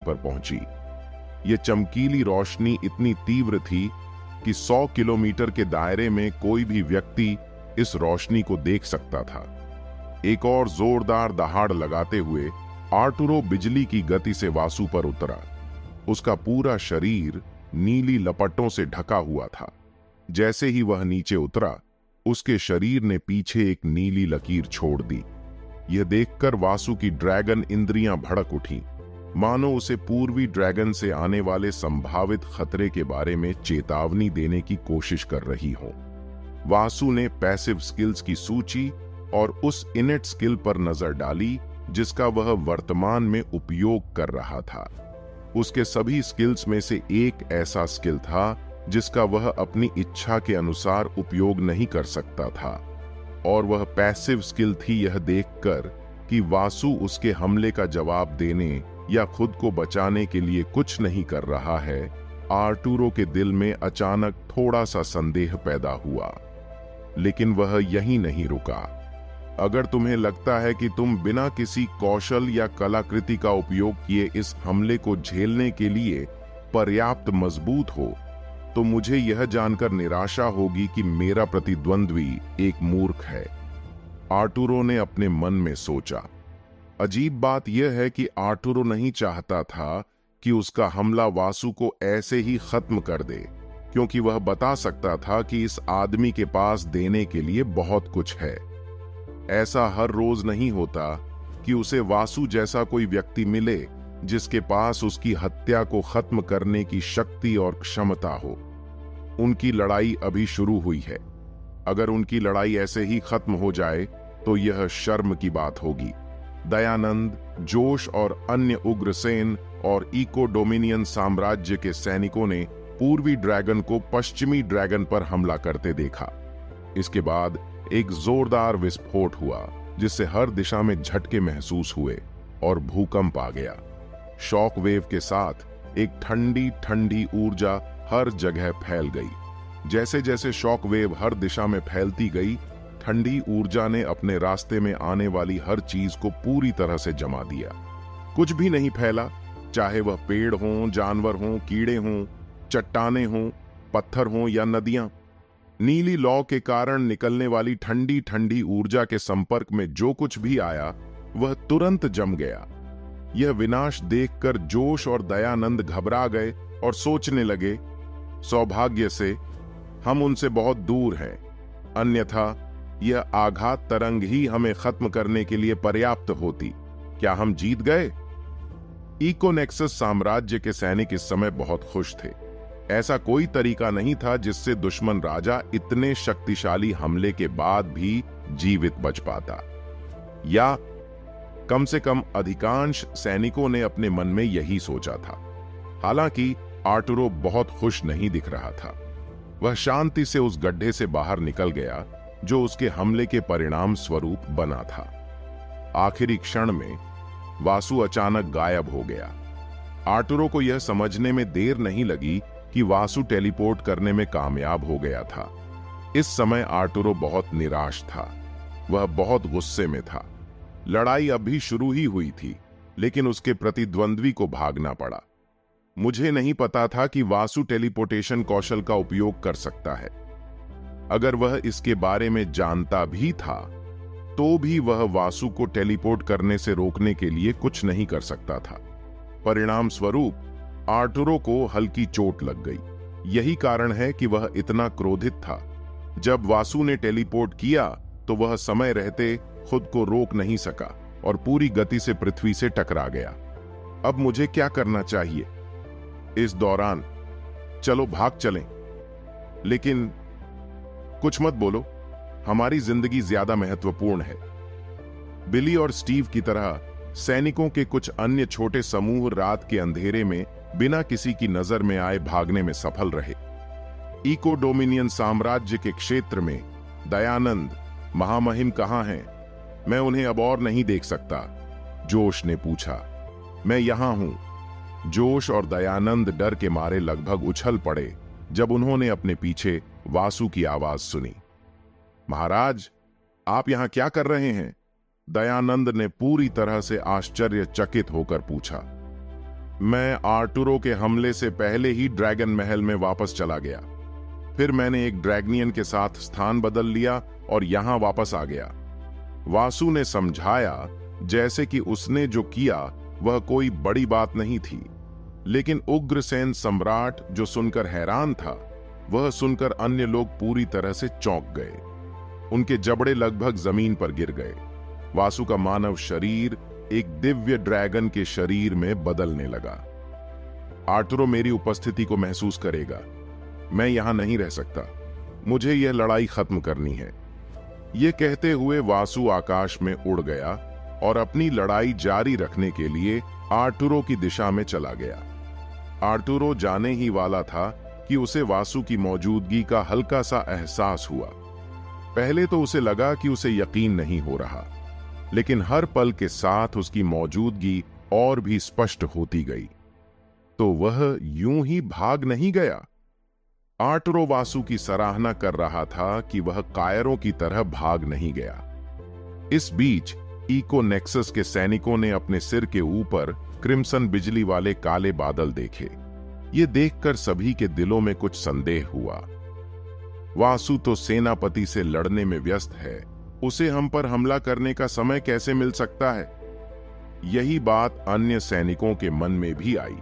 पर पहुंची। ये चमकीली रोशनी इतनी तीव्र थी कि 100 किलोमीटर के दायरे में कोई भी व्यक्ति इस रोशनी को देख सकता था। एक और जोरदार दहाड़ लगाते हुए आर्टुरो बिजली की गति से वासु पर उतरा। उसका पूरा शरीर नीली लपटों से ढका हुआ था। जैसे ही वह नीचे उतरा, उसके शरीर ने पीछे एक नीली लकीर छोड़ दी। यह देखकर वासु की ड्रैगन इंद्रियां भड़क उठीं, मानो उसे पूर्वी ड्रैगन से आने वाले संभावित खतरे के बारे में चेतावनी देने की कोशिश कर रही हो। वासु ने पैसिव स्किल्स की सूची और उस इनेट स्किल पर नजर डाली जिसका वह वर्तमान में उपयोग कर रहा था। उसके सभी स्किल्स में से एक ऐसा स्किल था जिसका वह अपनी इच्छा के अनुसार उपयोग नहीं कर सकता था, और वह पैसिव स्किल थी यह देखकर कि वासु उसके हमले का जवाब देने या खुद को बचाने के लिए कुछ नहीं कर रहा है। आर्टुरो के दिल में अचानक थोड़ा सा संदेह पैदा हुआ, लेकिन वह यहीं नहीं रुका। अगर तुम्हें लगता है कि तुम बिना किसी कौशल या कलाकृति का उपयोग किए इस हमले को झेलने के लिए पर्याप्त मजबूत हो, तो मुझे यह जानकर निराशा होगी कि मेरा प्रतिद्वंद्वी एक मूर्ख है, आर्टुरो ने अपने मन में सोचा। अजीब बात यह है कि आर्टुरो नहीं चाहता था कि उसका हमला वासु को ऐसे ही खत्म कर दे, क्योंकि वह बता सकता था कि इस आदमी के पास देने के लिए बहुत कुछ है। ऐसा हर रोज नहीं होता कि उसे वासु जैसा कोई व्यक्ति मिले जिसके पास उसकी हत्या को खत्म करने की शक्ति और क्षमता हो। उनकी लड़ाई अभी शुरू हुई है। अगर उनकी लड़ाई ऐसे ही खत्म हो जाए तो यह शर्म की बात होगी। दयानंद, जोश और अन्य उग्रसेन और इको डोमिनियन साम्राज्य के सैनिकों ने पूर्वी ड्रैगन को पश्चिमी ड्रैगन पर हमला करते देखा। इसके बाद एक जोरदार विस्फोट हुआ जिससे हर दिशा में झटके महसूस हुए और भूकंप आ गया। शॉक वेव के साथ एक ठंडी ठंडी ऊर्जा हर जगह फैल गई। जैसे जैसे शॉक वेव हर दिशा में फैलती गई, ठंडी ऊर्जा ने अपने रास्ते में आने वाली हर चीज को पूरी तरह से जमा दिया। कुछ भी नहीं फैला, चाहे वह पेड़ हों, जानवर हों, कीड़े हों, चट्टाने हों, पत्थर हों या नदियां। नीली लौ के कारण निकलने वाली ठंडी ठंडी ऊर्जा के संपर्क में जो कुछ भी आया वह तुरंत जम गया। यह विनाश देखकर जोश और दयानंद घबरा गए और सोचने लगे, सौभाग्य से हम उनसे बहुत दूर हैं, अन्यथा यह आघात तरंग ही हमें खत्म करने के लिए पर्याप्त होती। क्या हम जीत गए? इकोनेक्सस साम्राज्य के सैनिक इस समय बहुत खुश थे। ऐसा कोई तरीका नहीं था जिससे दुश्मन राजा इतने शक्तिशाली हमले के बाद भी जीवित बच पाता, या कम से कम अधिकांश सैनिकों ने अपने मन में यही सोचा था। हालांकि आर्टुरो बहुत खुश नहीं दिख रहा था। वह शांति से उस गड्ढे से बाहर निकल गया जो उसके हमले के परिणाम स्वरूप बना था। आखिरी क्षण में वासु अचानक गायब हो गया। आर्टुरो को यह समझने में देर नहीं लगी कि वासु टेलीपोर्ट करने में कामयाब हो गया था। इस समय आर्टुरो बहुत निराश था। वह बहुत गुस्से में था। लड़ाई अभी शुरू ही हुई थी, लेकिन उसके प्रतिद्वंद्वी को भागना पड़ा। मुझे नहीं पता था कि वासु टेलीपोर्टेशन कौशल का उपयोग कर सकता है। अगर वह इसके बारे में जानता भी था तो भी वह वासु को टेलीपोर्ट करने से रोकने के लिए कुछ नहीं कर सकता था। परिणाम स्वरूप आर्टुरो को हल्की चोट लग गई। यही कारण है कि वह इतना क्रोधित था। जब वासु ने टेलीपोर्ट किया तो वह समय रहते खुद को रोक नहीं सका और पूरी गति से पृथ्वी से टकरा गया। अब मुझे क्या करना चाहिए? इस दौरान चलो भाग चलें, लेकिन कुछ मत बोलो, हमारी जिंदगी ज्यादा महत्वपूर्ण है। बिली और स्टीव की तरह सैनिकों के कुछ अन्य छोटे समूह रात के अंधेरे में बिना किसी की नजर में आए भागने में सफल रहे। इको डोमिनियन साम्राज्य के क्षेत्र में दयानंद, महामहिम कहां हैं? मैं उन्हें अब और नहीं देख सकता, जोश ने पूछा। मैं यहां हूं। जोश और दयानंद डर के मारे लगभग उछल पड़े जब उन्होंने अपने पीछे वासु की आवाज सुनी। महाराज, आप यहां क्या कर रहे हैं? दयानंद ने पूरी तरह से आश्चर्यचकित होकर पूछा। मैं आर्टुरो के हमले से पहले ही ड्रैगन महल में वापस चला गया। फिर मैंने एक ड्रैगनियन के साथ स्थान बदल लिया और यहां वापस आ गया। वासु ने समझाया जैसे कि उसने जो किया वह कोई बड़ी बात नहीं थी, लेकिन उग्रसेन सम्राट जो सुनकर हैरान था, वह सुनकर अन्य लोग पूरी तरह से चौंक गए। उनके जबड़े लगभग जमीन पर गिर गए। वासु का मानव शरीर एक दिव्य ड्रैगन के शरीर में बदलने लगा। आर्टुरो मेरी उपस्थिति को महसूस करेगा। मैं यहां नहीं रह सकता। मुझे यह लड़ाई खत्म करनी है। यह कहते हुए वासु आकाश में उड़ गया और अपनी लड़ाई जारी रखने के लिए आर्टुरो की दिशा में चला गया। आर्टुरो जाने ही वाला था कि उसे वासु की मौजूदगी का हल्का सा एहसास हुआ। पहले तो उसे लगा कि उसे यकीन नहीं हो रहा, लेकिन हर पल के साथ उसकी मौजूदगी और भी स्पष्ट होती गई। तो वह यूं ही भाग नहीं गया। आर्टुरो वासु की सराहना कर रहा था कि वह कायरों की तरह भाग नहीं गया। इस बीच इको नेक्सस के सैनिकों ने अपने सिर के ऊपर क्रिम्सन बिजली वाले काले बादल देखे। ये देखकर सभी के दिलों में कुछ संदेह हुआ। वासु तो सेनापति से लड़ने में व्यस्त है, उसे हम पर हमला करने का समय कैसे मिल सकता है? यही बात अन्य सैनिकों के मन में भी आई।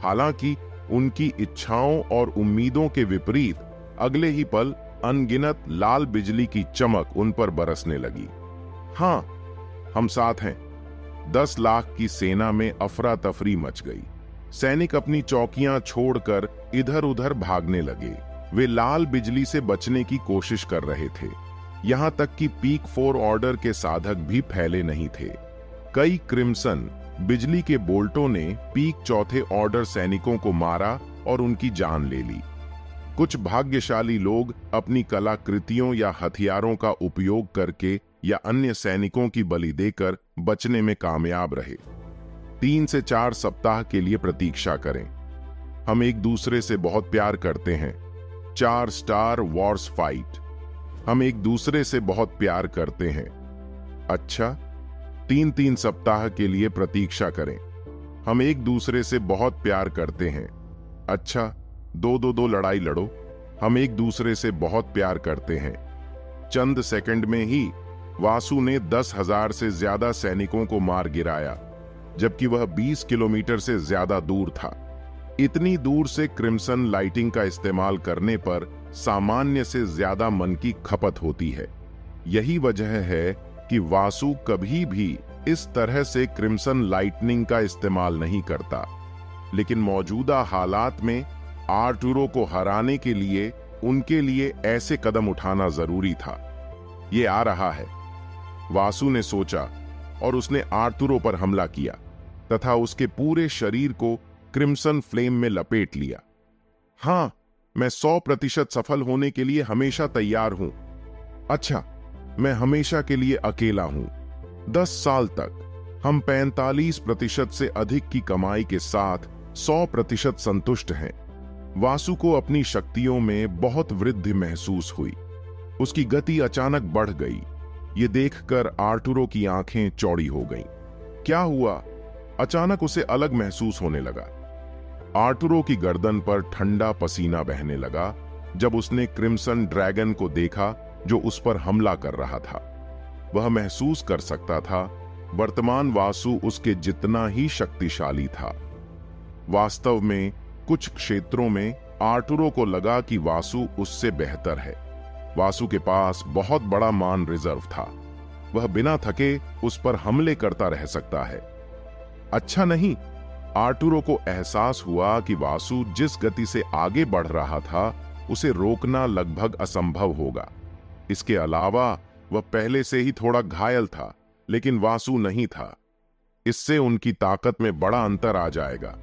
हालांकि उनकी इच्छाओं और उम्मीदों के विपरीत अगले ही पल अनगिनत लाल बिजली की चमक उन पर बरसने लगी। हां, हम साथ हैं। 10 लाख की सेना में अफरा तफरी मच गई। सैनिक अपनी चौकियां छोड़कर इधर उधर भागने लगे। वे लाल बिजली से बचने की कोशिश कर रहे थे। यहां तक कि पीक 4 ऑर्डर के साधक भी फैले नहीं थे। कई क्रिम्सन बिजली के बोल्टों ने पीक 4थे ऑर्डर सैनिकों को मारा और उनकी जान ले ली। कुछ भाग्यशाली लोग अपनी कलाकृतियों या हथियारों का उपयोग करके या अन्य सैनिकों की बलि देकर बचने में कामयाब रहे। 3 से 4 सप्ताह के लिए प्रतीक्षा करें। हम एक दूसरे से बहुत प्यार करते हैं। 4 स्टार वॉर्स फाइट। हम एक दूसरे से बहुत प्यार करते हैं। अच्छा, 3-3 सप्ताह के लिए प्रतीक्षा करें। हम एक दूसरे से बहुत प्यार करते हैं। अच्छा, 2-2-2 लड़ाई लड़ो। हम एक दूसरे से बहुत प्यार करते हैं। चंद सेकंड में ही वासु ने 10,000 से ज्यादा सैनिकों को मार गिराया, जबकि वह 20 किलोमीटर से ज्यादा दूर था। इतनी दूर से क्रिम्सन लाइटिंग का इस्तेमाल करने पर सामान्य से ज्यादा मन की खपत होती है। यही वजह है कि वासु कभी भी इस तरह से क्रिम्सन लाइटनिंग का इस्तेमाल नहीं करता। लेकिन मौजूदा हालात में आर्टुरो को हराने के लिए उनके लिए ऐसे कदम उठाना जरूरी था। ये आ रहा है, वासु ने सोचा, और उसने आर्टुरो पर हमला किया तथा उसके पूरे शरीर को क्रिम्सन फ्लेम में लपेट लिया। हां, मैं 100% सफल होने के लिए हमेशा तैयार हूं। अच्छा, मैं हमेशा के लिए अकेला हूं। 10 साल तक हम 45% से अधिक की कमाई के साथ 100% संतुष्ट हैं। वासु को अपनी शक्तियों में बहुत वृद्धि महसूस हुई। उसकी गति अचानक बढ़ गई। ये देखकर आर्टुरो की आंखें चौड़ी हो गईं। क्या हुआ? अचानक उसे अलग महसूस होने लगा। आर्टुरो की गर्दन पर ठंडा पसीना बहने लगा जब उसने क्रिम्सन ड्रैगन को देखा जो उस पर हमला कर रहा था। वह महसूस कर सकता था वर्तमान वासु उसके जितना ही शक्तिशाली था। वास्तव में कुछ क्षेत्रों में आर्टुरो को लगा कि वासु उससे बेहतर है। वासु के पास बहुत बड़ा मान रिजर्व था। वह बिना थके उस पर हमले करता रह सकता है। अच्छा नहीं, आर्टुरो को एहसास हुआ कि वासु जिस गति से आगे बढ़ रहा था उसे रोकना लगभग असंभव होगा। इसके अलावा वह पहले से ही थोड़ा घायल था, लेकिन वासु नहीं था। इससे उनकी ताकत में बड़ा अंतर आ जाएगा।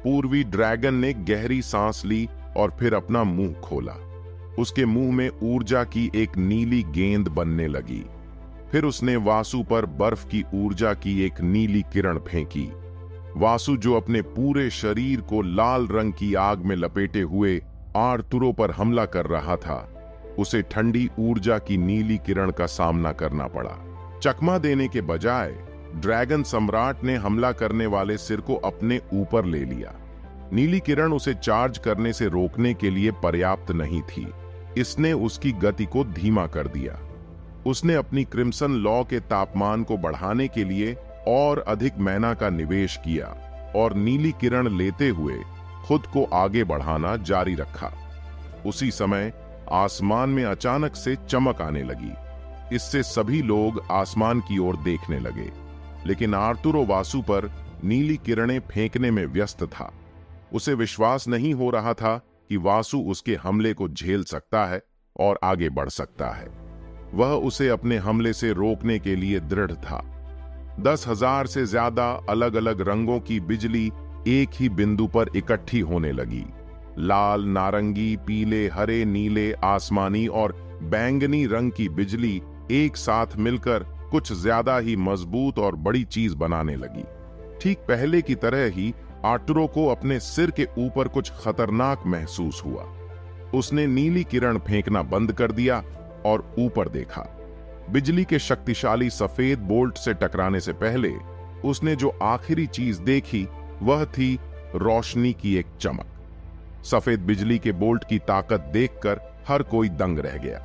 पूर्वी ड्रैगन ने गहरी सांस ली और फिर अपना मुंह खोला। उसके मुंह में ऊर्जा की एक नीली गेंद बनने लगी। फिर उसने वासु पर बर्फ की ऊर्जा की एक नीली किरण फेंकी। वासु, जो अपने पूरे शरीर को लाल रंग की आग में लपेटे हुए आर्टुरो पर हमला कर रहा था, उसे ठंडी ऊर्जा की नीली किरण का सामना करना पड़ा। चकमा देने के बजाय ड्रैगन सम्राट ने हमला करने वाले सिर को अपने ऊपर ले लिया। नीली किरण उसे चार्ज करने से रोकने के लिए पर्याप्त नहीं थी। इसने उसकी गति को धीमा कर दिया। उसने अपनी क्रिम्सन लॉ के तापमान को बढ़ाने के लिए और अधिक मैना का निवेश किया और नीली किरण लेते हुए खुद को आगे बढ़ाना जारी रखा। उसी समय आसमान में अचानक से चमक आने लगी। इससे सभी लोग आसमान की ओर देखने लगे, लेकिन आर्तुरो वासु पर नीली किरणें फेंकने में व्यस्त था। उसे विश्वास नहीं हो रहा था कि वासु उसके हमले को झेल सकता है और आगे बढ़ सकता है। वह उसे अपने हमले से रोकने के लिए दृढ़ था। 10,000 से ज्यादा अलग अलग रंगों की बिजली एक ही बिंदु पर इकट्ठी होने लगी। लाल, नारंगी, पीले, हरे, नीले, आसमानी और बैंगनी रंग की बिजली एक साथ मिलकर कुछ ज्यादा ही मजबूत और बड़ी चीज बनाने लगी। ठीक पहले की तरह ही आर्टुरो को अपने सिर के ऊपर कुछ खतरनाक महसूस हुआ। उसने नीली किरण फेंकना बंद कर दिया और ऊपर देखा। बिजली के शक्तिशाली सफेद बोल्ट से टकराने से पहले उसने जो आखिरी चीज देखी वह थी रोशनी की एक चमक। सफेद बिजली के बोल्ट की ताकत देखकर हर कोई दंग रह गया।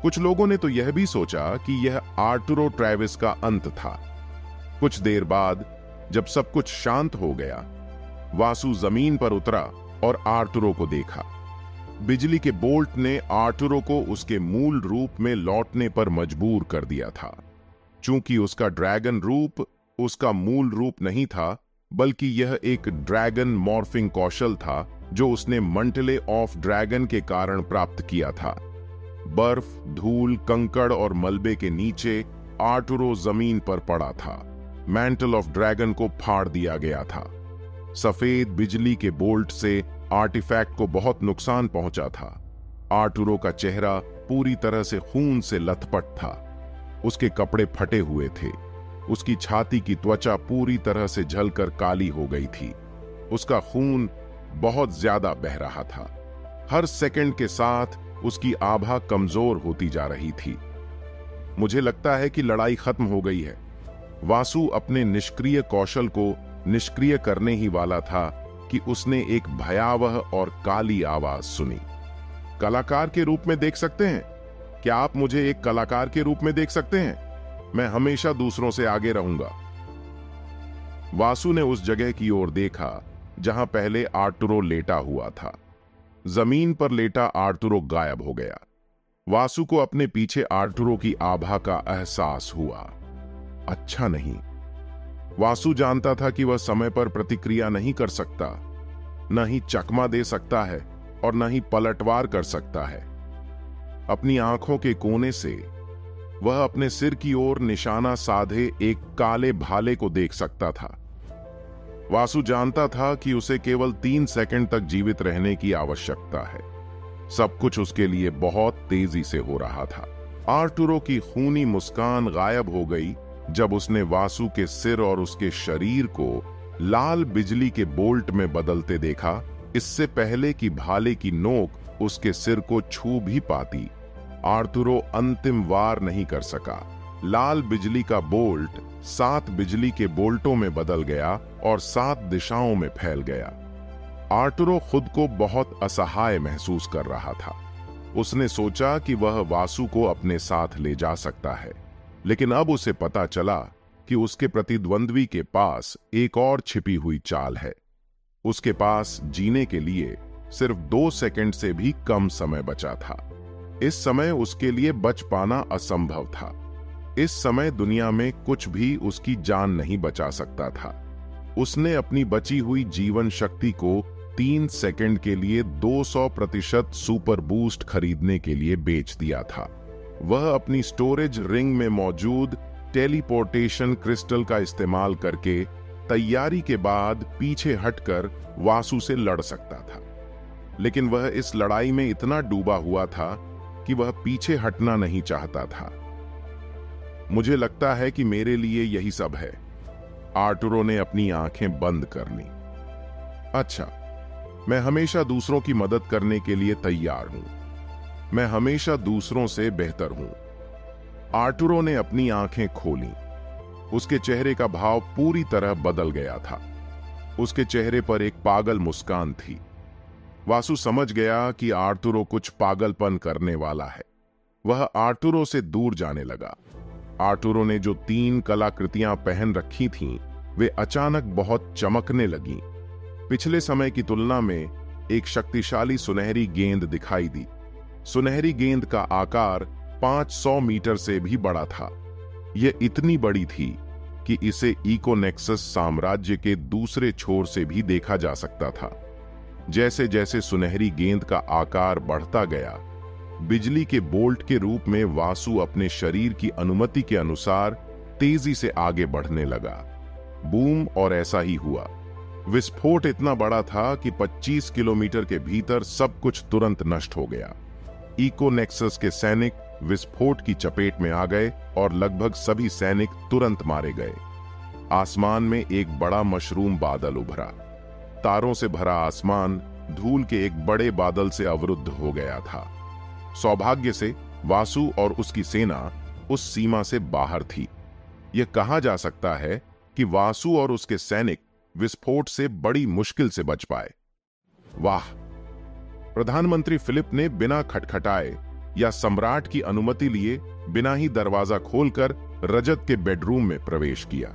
कुछ लोगों ने तो यह भी सोचा कि यह आर्टुरो ट्रेविस का अंत था। कुछ देर बाद जब सब कुछ शांत हो गया, वासु जमीन पर उतरा और आर्टुरो को देखा। बिजली के बोल्ट ने आर्टुरो को उसके मूल रूप में लौटने पर मजबूर कर दिया था। चूंकि उसका ड्रैगन रूप उसका मूल रूप नहीं था, बल्कि यह एक ड्रैगन मॉर्फिंग कौशल था जो उसने मंटले ऑफ ड्रैगन के कारण प्राप्त किया था। बर्फ, धूल, कंकड़ और मलबे के नीचे आर्टुरो जमीन पर पड़ा था। मैंटल ऑफ ड्रैगन को फाड़ दिया गया था। सफेद बिजली के बोल्ट से आर्टिफैक्ट को बहुत नुकसान पहुंचा था। आर्टुरो का चेहरा पूरी तरह से खून से लथपथ था। उसके कपड़े फटे हुए थे। उसकी छाती की त्वचा पूरी तरह से जलकर काली हो गई थी। उसका खून बहुत ज्यादा बह रहा था। हर सेकंड के साथ उसकी आभा कमजोर होती जा रही थी। मुझे लगता है कि लड़ाई खत्म हो गई है। वासु अपने निष्क्रिय कौशल को निष्क्रिय करने ही वाला था कि उसने एक भयावह और काली आवाज सुनी। कलाकार के रूप में देख सकते हैं? क्या आप मुझे एक कलाकार के रूप में देख सकते हैं? मैं हमेशा दूसरों से आगे रहूंगा। वासु ने उस जगह की ओर देखा जहां पहले आर्टुरो लेटा हुआ था। जमीन पर लेटा आर्टुरो गायब हो गया। वासु को अपने पीछे आर्टुरो की आभा का एहसास हुआ। अच्छा नहीं। वासु जानता था कि वह समय पर प्रतिक्रिया नहीं कर सकता, न ही चकमा दे सकता है और न ही पलटवार कर सकता है। अपनी आंखों के कोने से वह अपने सिर की ओर निशाना साधे एक काले भाले को देख सकता था। वासु जानता था कि उसे केवल 3 सेकंड तक जीवित रहने की आवश्यकता है। सब कुछ उसके लिए बहुत तेजी से हो रहा था। आर्टुरो की खूनी मुस्कान गायब हो गई जब उसने वासु के सिर और उसके शरीर को लाल बिजली के बोल्ट में बदलते देखा। इससे पहले कि भाले की नोक उसके सिर को छू भी पाती, आर्तुरो अंतिम वार नहीं कर सका। लाल बिजली का बोल्ट 7 बिजली के बोल्टों में बदल गया और 7 दिशाओं में फैल गया। आर्तुरो खुद को बहुत असहाय महसूस कर रहा था। उसने सोचा कि वह वासु को अपने साथ ले जा सकता है, लेकिन अब उसे पता चला कि उसके प्रतिद्वंद्वी के पास एक और छिपी हुई चाल है। उसके पास जीने के लिए सिर्फ 2 सेकंड से भी कम समय बचा था। इस समय उसके लिए बच पाना असंभव था। इस समय दुनिया में कुछ भी उसकी जान नहीं बचा सकता था। उसने अपनी बची हुई जीवन शक्ति को 3 सेकंड के लिए 200% सुपर बूस्ट खरीदने के लिए बेच दिया था। वह अपनी स्टोरेज रिंग में मौजूद टेलीपोर्टेशन क्रिस्टल का इस्तेमाल करके तैयारी के बाद पीछे हटकर वासु से लड़ सकता था, लेकिन वह इस लड़ाई में इतना डूबा हुआ था कि वह पीछे हटना नहीं चाहता था। मुझे लगता है कि मेरे लिए यही सब है। आर्टुरो ने अपनी आंखें बंद कर ली। अच्छा, मैं हमेशा दूसरों की मदद करने के लिए तैयार हूं। मैं हमेशा दूसरों से बेहतर हूं। आर्टुरो ने अपनी आंखें खोलीं। उसके चेहरे का भाव पूरी तरह बदल गया था। उसके चेहरे पर एक पागल मुस्कान थी। वासु समझ गया कि आर्तुरो कुछ पागलपन करने वाला है। वह आर्तुरो से दूर जाने लगा। आर्तुरो ने जो 3 कलाकृतियां पहन रखी थीं, वे अचानक बहुत चमकने लगीं। पिछले समय की तुलना में एक शक्तिशाली सुनहरी गेंद दिखाई दी। सुनहरी गेंद का आकार 500 मीटर से भी बड़ा था। यह इतनी बड़ी थी कि इसे इकोनेक्सस साम्राज्य के दूसरे छोर से भी देखा जा सकता था। जैसे जैसे सुनहरी गेंद का आकार बढ़ता गया, बिजली के बोल्ट के रूप में वासु अपने शरीर की अनुमति के अनुसार तेजी से आगे बढ़ने लगा। बूम, और ऐसा ही हुआ। विस्फोट इतना बड़ा था कि 25 किलोमीटर के भीतर सब कुछ तुरंत नष्ट हो गया। इकोनेक्सस के सैनिक विस्फोट की चपेट में आ गए और लगभग सभी सैनिक तुरंत मारे गए। आसमान में एक बड़ा मशरूम बादल उभरा। तारों से भरा आसमान धूल के एक बड़े बादल से अवरुद्ध हो गया था। सौभाग्य से वासु और उसकी सेना उस सीमा से बाहर थी। यह कहा जा सकता है कि वासु और उसके सैनिक विस्फोट से बड़ी मुश्किल से बच पाए। वाह! प्रधानमंत्री फिलिप ने बिना खटखटाए या सम्राट की अनुमति लिए बिना ही दरवाजा खोलकर रजत के बेडरूम में प्रवेश किया।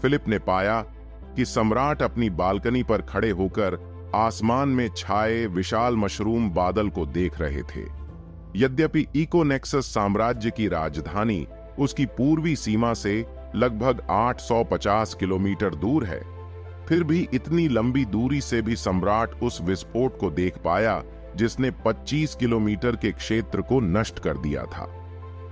फिलिप ने पाया कि सम्राट अपनी बालकनी पर खड़े होकर आसमान में छाए विशाल मशरूम बादल को देख रहे थे। यद्यपि इकोनेक्सस साम्राज्य की राजधानी उसकी पूर्वी सीमा से लगभग 850 किलोमीटर दूर है, फिर भी इतनी लंबी दूरी से भी सम्राट उस विस्फोट को देख पाया जिसने 25 किलोमीटर के क्षेत्र को नष्ट कर दिया था।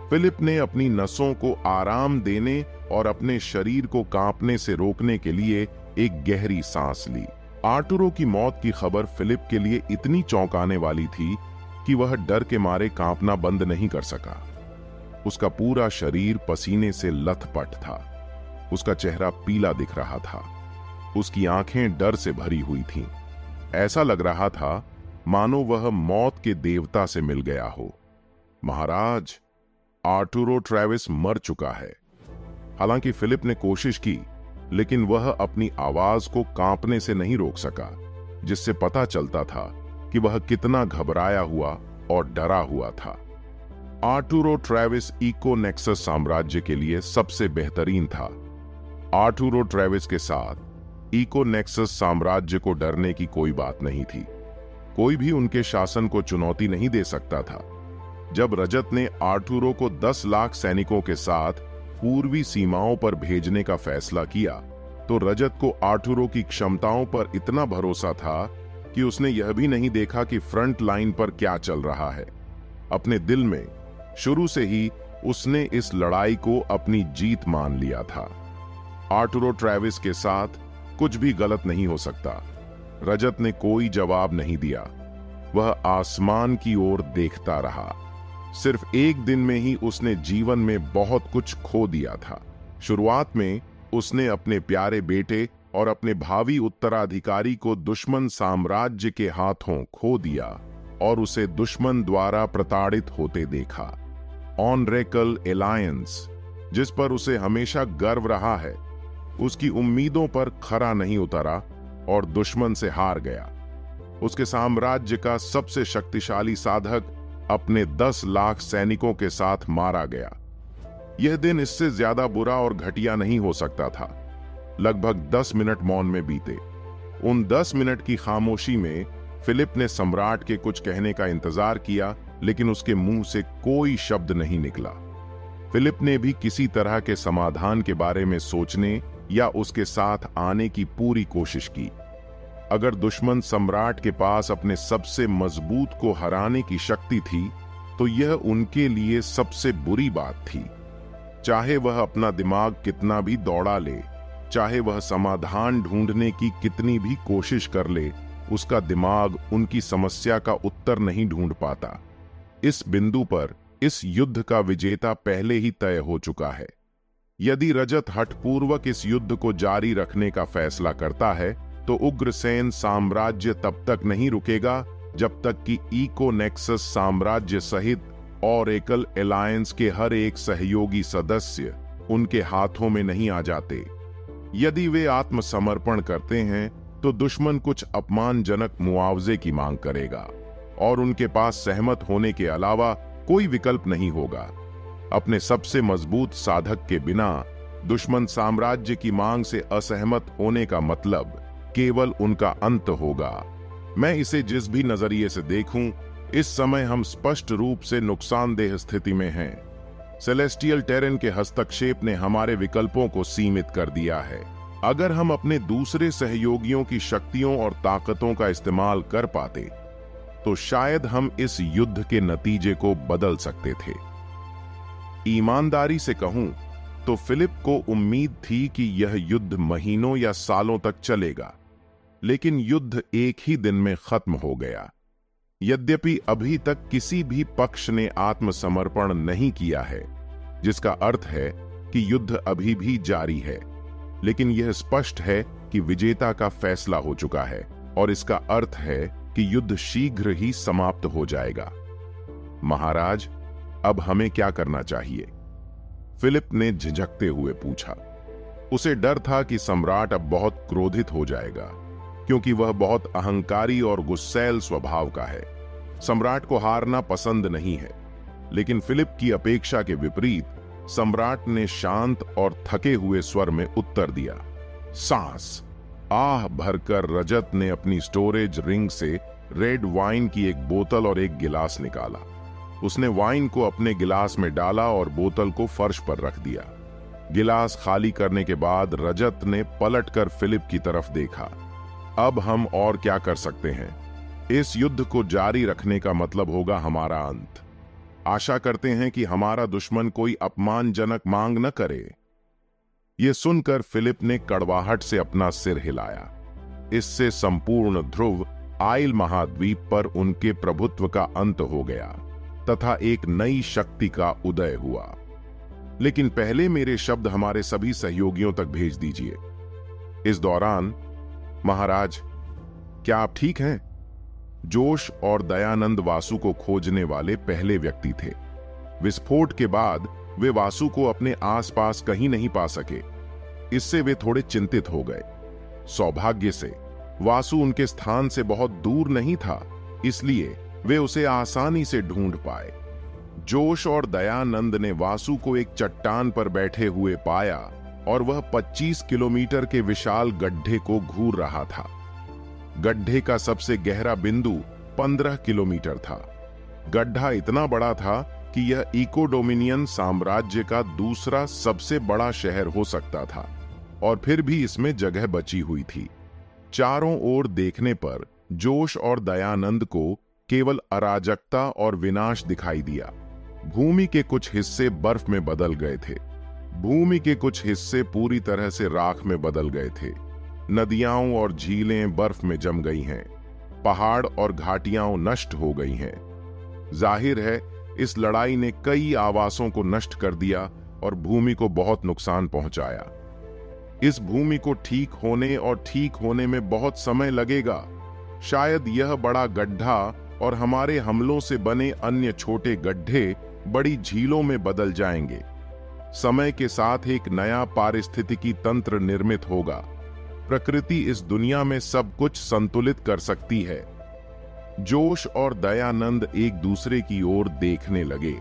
फिलिप ने अपनी नसों को आराम देने और अपने शरीर को कांपने से रोकने के लिए एक गहरी सांस ली। आर्तुरो की मौत की खबर फिलिप के लिए इतनी चौंकाने वाली थी कि वह डर के मारे कांपना बंद नहीं कर सका। उसका पूरा शरीर पसीने से लथपथ था। उसका चेहरा पीला दिख रहा था। उसकी आंखें डर से भरी हुई थीं। ऐसा लग रहा था मानो वह मौत के देवता से मिल गया हो। महाराज, आर्तुरो ट्रेविस मर चुका है। हालांकि फिलिप ने कोशिश की, लेकिन वह अपनी आवाज को कांपने से नहीं रोक सका, जिससे पता चलता था कि वह कितना घबराया हुआ और डरा हुआ था। आर्तुरो ट्रेविस इकोनेक्सस साम्राज्य के लिए सबसे बेहतरीन था। आर्तुरो ट्रेविस के साथ इकोनेक्सस साम्राज्य को डरने की कोई बात नहीं थी। कोई भी उनके शासन को चुनौती नहीं दे सकता था। जब रजत ने आर्तुरो को 10 लाख सैनिकों के साथ पूर्वी सीमाओं पर भेजने का फैसला किया, तो रजत को आर्तुरो की क्षमताओं पर इतना भरोसा था कि उसने यह भी नहीं देखा कि फ्रंट लाइन पर क्या चल रहा है। अपने दिल में शुरू से ही उसने इस लड़ाई को अपनी जीत मान लिया था। आर्तुरो ट्रेविस के साथ कुछ भी गलत नहीं हो सकता। रजत ने कोई जवाब नहीं दिया। वह आसमान की ओर देखता रहा। सिर्फ एक दिन में ही उसने जीवन में बहुत कुछ खो दिया था। शुरुआत में उसने अपने प्यारे बेटे और अपने भावी उत्तराधिकारी को दुश्मन साम्राज्य के हाथों खो दिया और उसे दुश्मन द्वारा प्रताड़ित होते देखा। ऑनरेकल एलायंस, जिस पर उसे हमेशा गर्व रहा है, उसकी उम्मीदों पर खरा नहीं उतरा और दुश्मन से हार गया। उसके साम्राज्य का सबसे शक्तिशाली साधक अपने 10 लाख सैनिकों के साथ मारा गया। यह दिन इससे ज्यादा बुरा और घटिया नहीं हो सकता था। लगभग 10 मिनट मौन में बीते। उन 10 मिनट की खामोशी में फिलिप ने सम्राट के कुछ कहने का इंतजार किया, लेकिन उसके मुंह से कोई शब्द नहीं निकला। फिलिप ने भी किसी तरह के समाधान के बारे में सोचने या उसके साथ आने की पूरी कोशिश की। अगर दुश्मन सम्राट के पास अपने सबसे मजबूत को हराने की शक्ति थी, तो यह उनके लिए सबसे बुरी बात थी। चाहे वह अपना दिमाग कितना भी दौड़ा ले, चाहे वह समाधान ढूंढने की कितनी भी कोशिश कर ले, उसका दिमाग उनकी समस्या का उत्तर नहीं ढूंढ पाता। इस बिंदु पर इस युद्ध का विजेता पहले ही तय हो चुका है। यदि रजत हठपूर्वक इस युद्ध को जारी रखने का फैसला करता है, तो उग्रसेन साम्राज्य तब तक नहीं रुकेगा जब तक कि इकोनेक्सस साम्राज्य सहित ऑरेकल एलायंस के हर एक सहयोगी सदस्य उनके हाथों में नहीं आ जाते। यदि वे आत्मसमर्पण करते हैं तो दुश्मन कुछ अपमानजनक मुआवजे की मांग करेगा और उनके पास सहमत होने के अलावा कोई विकल्प नहीं होगा। अपने सबसे मजबूत साधक के बिना दुश्मन साम्राज्य की मांग से असहमत होने का मतलब केवल उनका अंत होगा। मैं इसे जिस भी नजरिए से देखूं, इस समय हम स्पष्ट रूप से नुकसानदेह स्थिति में हैं। सेलेस्टियल टेरेन के हस्तक्षेप ने हमारे विकल्पों को सीमित कर दिया है। अगर हम अपने दूसरे सहयोगियों की शक्तियों और ताकतों का इस्तेमाल कर पाते तो शायद हम इस युद्ध के नतीजे को बदल सकते थे। ईमानदारी से कहूं तो फिलिप को उम्मीद थी कि यह युद्ध महीनों या सालों तक चलेगा, लेकिन युद्ध एक ही दिन में खत्म हो गया। यद्यपि अभी तक किसी भी पक्ष ने आत्मसमर्पण नहीं किया है, जिसका अर्थ है कि युद्ध अभी भी जारी है, लेकिन यह स्पष्ट है कि विजेता का फैसला हो चुका है और इसका अर्थ है कि युद्ध शीघ्र ही समाप्त हो जाएगा। महाराज, अब हमें क्या करना चाहिए? फिलिप ने झिझकते हुए पूछा। उसे डर था कि सम्राट अब बहुत क्रोधित हो जाएगा, क्योंकि वह बहुत अहंकारी और गुस्सैल स्वभाव का है। सम्राट को हारना पसंद नहीं है, लेकिन फिलिप की अपेक्षा के विपरीत सम्राट ने शांत और थके हुए स्वर में उत्तर दिया। सांस आह भरकर रजत ने अपनी स्टोरेज रिंग से रेड वाइन की एक बोतल और एक गिलास निकाला। उसने वाइन को अपने गिलास में डाला और बोतल को फर्श पर रख दिया। गिलास खाली करने के बाद रजत ने पलटकर फिलिप की तरफ देखा। अब हम और क्या कर सकते हैं? इस युद्ध को जारी रखने का मतलब होगा हमारा अंत। आशा करते हैं कि हमारा दुश्मन कोई अपमानजनक मांग न करे। यह सुनकर फिलिप ने कड़वाहट से अपना सिर हिलाया। इससे संपूर्ण ध्रुव आइल महाद्वीप पर उनके प्रभुत्व का अंत हो गया तथा एक नई शक्ति का उदय हुआ। लेकिन पहले मेरे शब्द हमारे सभी सहयोगियों तक भेज दीजिए। इस दौरान, महाराज, क्या आप ठीक हैं? जोश और दयानंद वासु को खोजने वाले पहले व्यक्ति थे। विस्फोट के बाद वे वासु को अपने आसपास कहीं नहीं पा सके। इससे वे थोड़े चिंतित हो गए। सौभाग्य से वासु उनके स्थान से बहुत दूर नहीं था, इसलिए वे उसे आसानी से ढूंढ पाए। जोश और दयानंद ने वासु को एक चट्टान पर बैठे हुए पाया और वह 25 किलोमीटर के विशाल गड्ढे को घूर रहा था। गड्ढे का सबसे गहरा बिंदु 15 किलोमीटर था। गड्ढा इतना बड़ा था कि यह इकोडोमिनियन साम्राज्य का दूसरा सबसे बड़ा शहर हो सकता था, और फिर भी इसमें जगह बची हुई थी। चारों ओर देखने पर जोश और दयानंद को केवल अराजकता और विनाश दिखाई दिया। भूमि के कुछ हिस्से बर्फ में बदल गए थे। भूमि के कुछ हिस्से पूरी तरह से राख में बदल गए थे। नदियां और झीलें बर्फ में जम गई हैं। पहाड़ और घाटियां नष्ट हो गई हैं। जाहिर है, इस लड़ाई ने कई आवासों को नष्ट कर दिया और भूमि को बहुत नुकसान पहुंचाया। इस भूमि को ठीक होने में बहुत समय लगेगा। शायद यह बड़ा गड्ढा और हमारे हमलों से बने अन्य छोटे गड्ढे बड़ी झीलों में बदल जाएंगे। समय के साथ एक नया पारिस्थितिकी तंत्र निर्मित होगा। प्रकृति इस दुनिया में सब कुछ संतुलित कर सकती है। जोश और दयानंद एक दूसरे की ओर देखने लगे।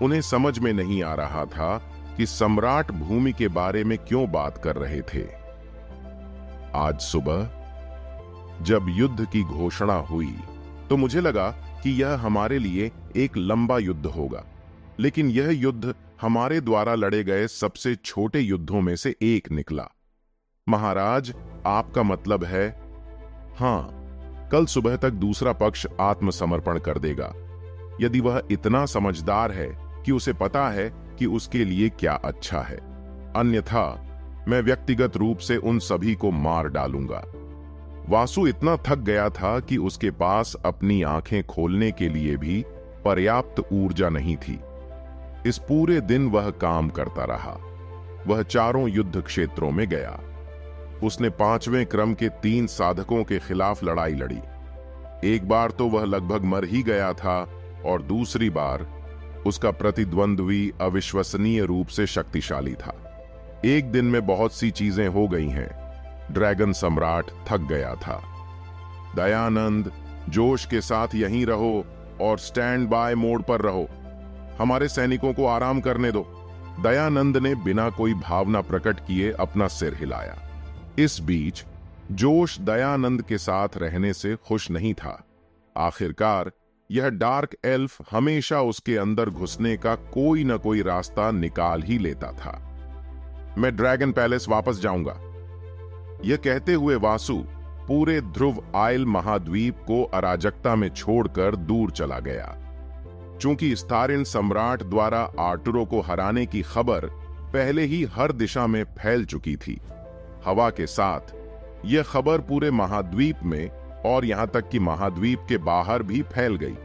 उन्हें समझ में नहीं आ रहा था कि सम्राट भूमि के बारे में क्यों बात कर रहे थे। आज सुबह जब युद्ध की घोषणा हुई तो मुझे लगा कि यह हमारे लिए एक लंबा युद्ध होगा, लेकिन यह युद्ध हमारे द्वारा लड़े गए सबसे छोटे युद्धों में से एक निकला। महाराज, आपका मतलब है? हां, कल सुबह तक दूसरा पक्ष आत्मसमर्पण कर देगा, यदि वह इतना समझदार है कि उसे पता है कि उसके लिए क्या अच्छा है। अन्यथा मैं व्यक्तिगत रूप से उन सभी को मार डालूंगा। वासु इतना थक गया था कि उसके पास अपनी आंखें खोलने के लिए भी पर्याप्त ऊर्जा नहीं थी। इस पूरे दिन वह काम करता रहा। वह चारों युद्ध क्षेत्रों में गया। उसने 5वें क्रम के 3 साधकों के खिलाफ लड़ाई लड़ी। एक बार तो वह लगभग मर ही गया था और दूसरी बार उसका प्रतिद्वंद्वी अविश्वसनीय रूप से शक्तिशाली था। एक दिन में बहुत सी चीजें हो गई हैं। ड्रैगन सम्राट थक गया था। दयानंद, जोश के साथ यहीं रहो और स्टैंड बाय मोड पर रहो। हमारे सैनिकों को आराम करने दो। दयानंद ने बिना कोई भावना प्रकट किए अपना सिर हिलाया। इस बीच जोश दयानंद के साथ रहने से खुश नहीं था। आखिरकार यह डार्क एल्फ हमेशा उसके अंदर घुसने का कोई न कोई रास्ता निकाल ही लेता था। मैं ड्रैगन पैलेस वापस जाऊंगा। यह कहते हुए वासु पूरे ध्रुव आयल महाद्वीप को अराजकता में छोड़कर दूर चला गया। चूंकि स्थारिन सम्राट द्वारा आर्टुरो को हराने की खबर पहले ही हर दिशा में फैल चुकी थी, हवा के साथ यह खबर पूरे महाद्वीप में और यहां तक कि महाद्वीप के बाहर भी फैल गई।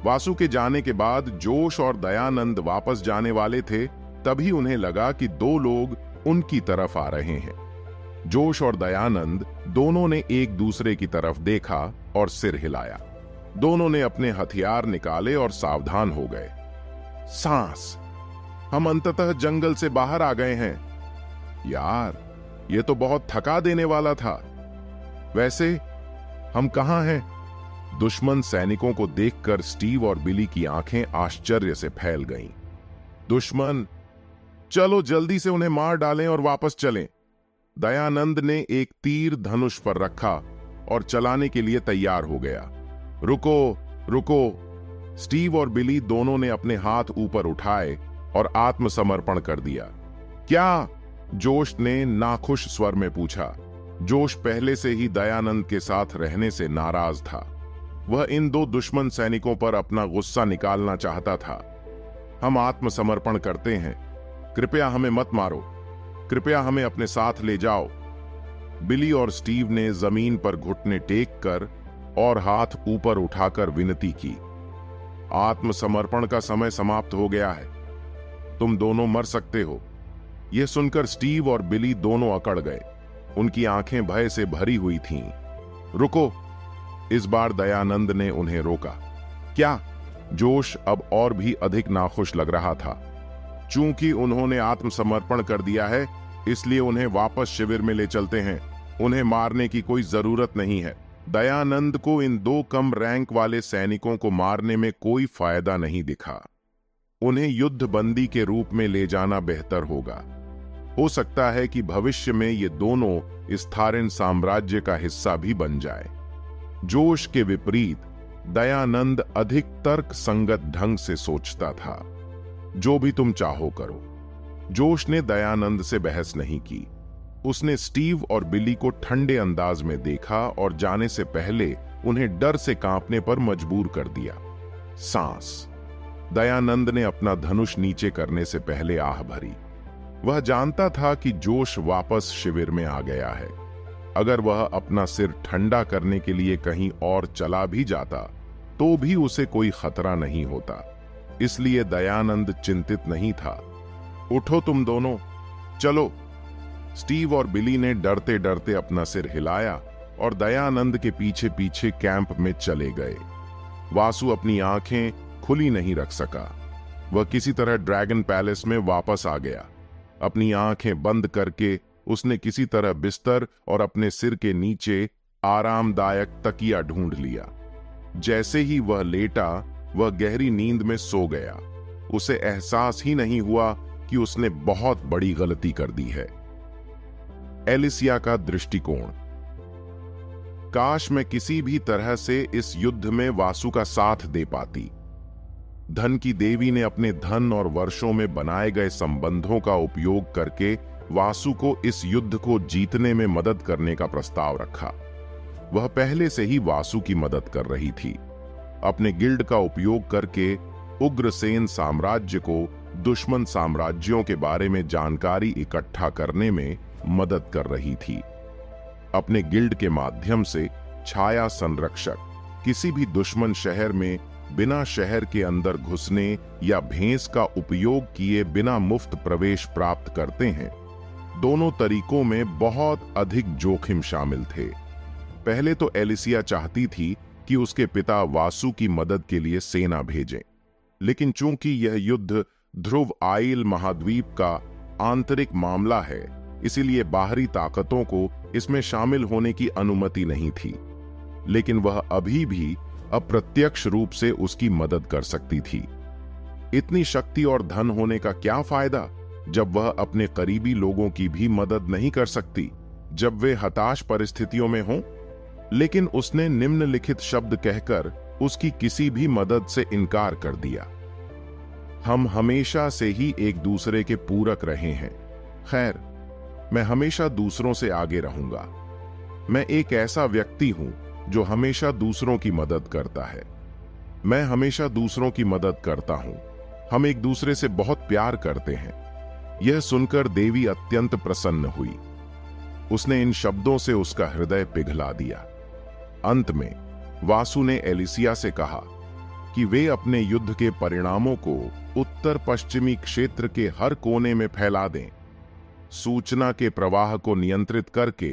वासु के जाने के बाद जोश और दयानंद वापस जाने वाले थे, तभी उन्हें लगा कि दो लोग उनकी तरफ आ रहे हैं। जोश और दयानंद दोनों ने एक दूसरे की तरफ देखा और सिर हिलाया। दोनों ने अपने हथियार निकाले और सावधान हो गए। सांस, हम अंततः जंगल से बाहर आ गए हैं। यार, यह तो बहुत थका देने वाला था। वैसे हम कहां हैं? दुश्मन सैनिकों को देखकर स्टीव और बिली की आंखें आश्चर्य से फैल गईं। दुश्मन? चलो जल्दी से उन्हें मार डालें और वापस चलें। दयानंद ने एक तीर धनुष पर रखा और चलाने के लिए तैयार हो गया। रुको, रुको! स्टीव और बिली दोनों ने अपने हाथ ऊपर उठाए और आत्मसमर्पण कर दिया। क्या? जोश ने नाखुश स्वर में पूछा। जोश पहले से ही दयानंद के साथ रहने से नाराज था। वह इन दो दुश्मन सैनिकों पर अपना गुस्सा निकालना चाहता था। हम आत्मसमर्पण करते हैं। कृपया हमें मत मारो। कृपया हमें अपने साथ ले जाओ। बिली और स्टीव ने जमीन पर घुटने टेक कर और हाथ ऊपर उठाकर विनती की। आत्मसमर्पण का समय समाप्त हो गया है। तुम दोनों मर सकते हो। यह सुनकर स्टीव और बिली दोनों अकड़ गए। उनकी आंखें भय से भरी हुई थीं। रुको! इस बार दयानंद ने उन्हें रोका। क्या? जोश अब और भी अधिक नाखुश लग रहा था। चूंकि उन्होंने आत्मसमर्पण कर दिया है, इसलिए उन्हें वापस शिविर में ले चलते हैं। उन्हें मारने की कोई जरूरत नहीं है। दयानंद को इन दो कम रैंक वाले सैनिकों को मारने में कोई फायदा नहीं दिखा। उन्हें युद्ध बंदी के रूप में ले जाना बेहतर होगा। हो सकता है कि भविष्य में ये दोनों स्थारिन साम्राज्य का हिस्सा भी बन जाए। जोश के विपरीत दयानंद अधिक तर्क संगत ढंग से सोचता था। जो भी तुम चाहो करो। जोश ने दयानंद से बहस नहीं की। उसने स्टीव और बिली को ठंडे अंदाज में देखा और जाने से पहले उन्हें डर से कांपने पर मजबूर कर दिया। सांस। दयानंद ने अपना धनुष नीचे करने से पहले आह भरी। वह जानता था कि जोश वापस शिविर में आ गया है। अगर वह अपना सिर ठंडा करने के लिए कहीं और चला भी जाता तो भी उसे कोई खतरा नहीं होता। इसलिए दयानंद चिंतित नहीं था। उठो तुम दोनों, चलो। स्टीव और बिली ने डरते डरते अपना सिर हिलाया और दयानंद के पीछे पीछे कैंप में चले गए। वासु अपनी आंखें खुली नहीं रख सका। वह किसी तरह ड्रैगन पैलेस में वापस आ गया। अपनी आंखें बंद करके उसने किसी तरह बिस्तर और अपने सिर के नीचे आरामदायक तकिया ढूंढ लिया। जैसे ही वह लेटा, वह गहरी नींद में सो गया। उसे एहसास ही नहीं हुआ कि उसने बहुत बड़ी गलती कर दी है। एलिसिया का दृष्टिकोण। काश मैं किसी भी तरह से इस युद्ध में वासु का साथ दे पाती। धन की देवी ने अपने धन और वर्षों में बनाए गए संबंधों का उपयोग करके वासु को इस युद्ध को जीतने में मदद करने का प्रस्ताव रखा। वह पहले से ही वासु की मदद कर रही थी। अपने गिल्ड का उपयोग करके उग्रसेन साम्राज्य को दुश्मन साम्राज्यों के बारे में जानकारी इकट्ठा करने में मदद कर रही थी। अपने गिल्ड के माध्यम से छाया संरक्षक किसी भी दुश्मन शहर में बिना शहर के अंदर घुसने या भेस का उपयोग किए बिना मुफ्त प्रवेश प्राप्त करते हैं। दोनों तरीकों में बहुत अधिक जोखिम शामिल थे। पहले तो एलिसिया चाहती थी कि उसके पिता वासु की मदद के लिए सेना भेजें, लेकिन चूंकि यह युद्ध ध्रुव आइल महाद्वीप का आंतरिक मामला है, इसीलिए बाहरी ताकतों को इसमें शामिल होने की अनुमति नहीं थी। लेकिन वह अभी भी अप्रत्यक्ष रूप से उसकी मदद कर सकती थी। इतनी शक्ति और धन होने का क्या फायदा जब वह अपने करीबी लोगों की भी मदद नहीं कर सकती, जब वे हताश परिस्थितियों में हों? लेकिन उसने निम्नलिखित शब्द कहकर उसकी किसी भी मदद से इनकार कर दिया। हम हमेशा से ही एक दूसरे के पूरक रहे हैं। खैर, मैं हमेशा दूसरों से आगे रहूंगा। मैं एक ऐसा व्यक्ति हूं जो हमेशा दूसरों की मदद करता है। मैं हमेशा दूसरों की मदद करता हूं। हम एक दूसरे से बहुत प्यार करते हैं। यह सुनकर देवी अत्यंत प्रसन्न हुई। उसने इन शब्दों से उसका हृदय पिघला दिया। अंत में वासु ने एलिसिया से कहा कि वे अपने युद्ध के परिणामों को उत्तर पश्चिमी क्षेत्र के हर कोने में फैला दें। सूचना के प्रवाह को नियंत्रित करके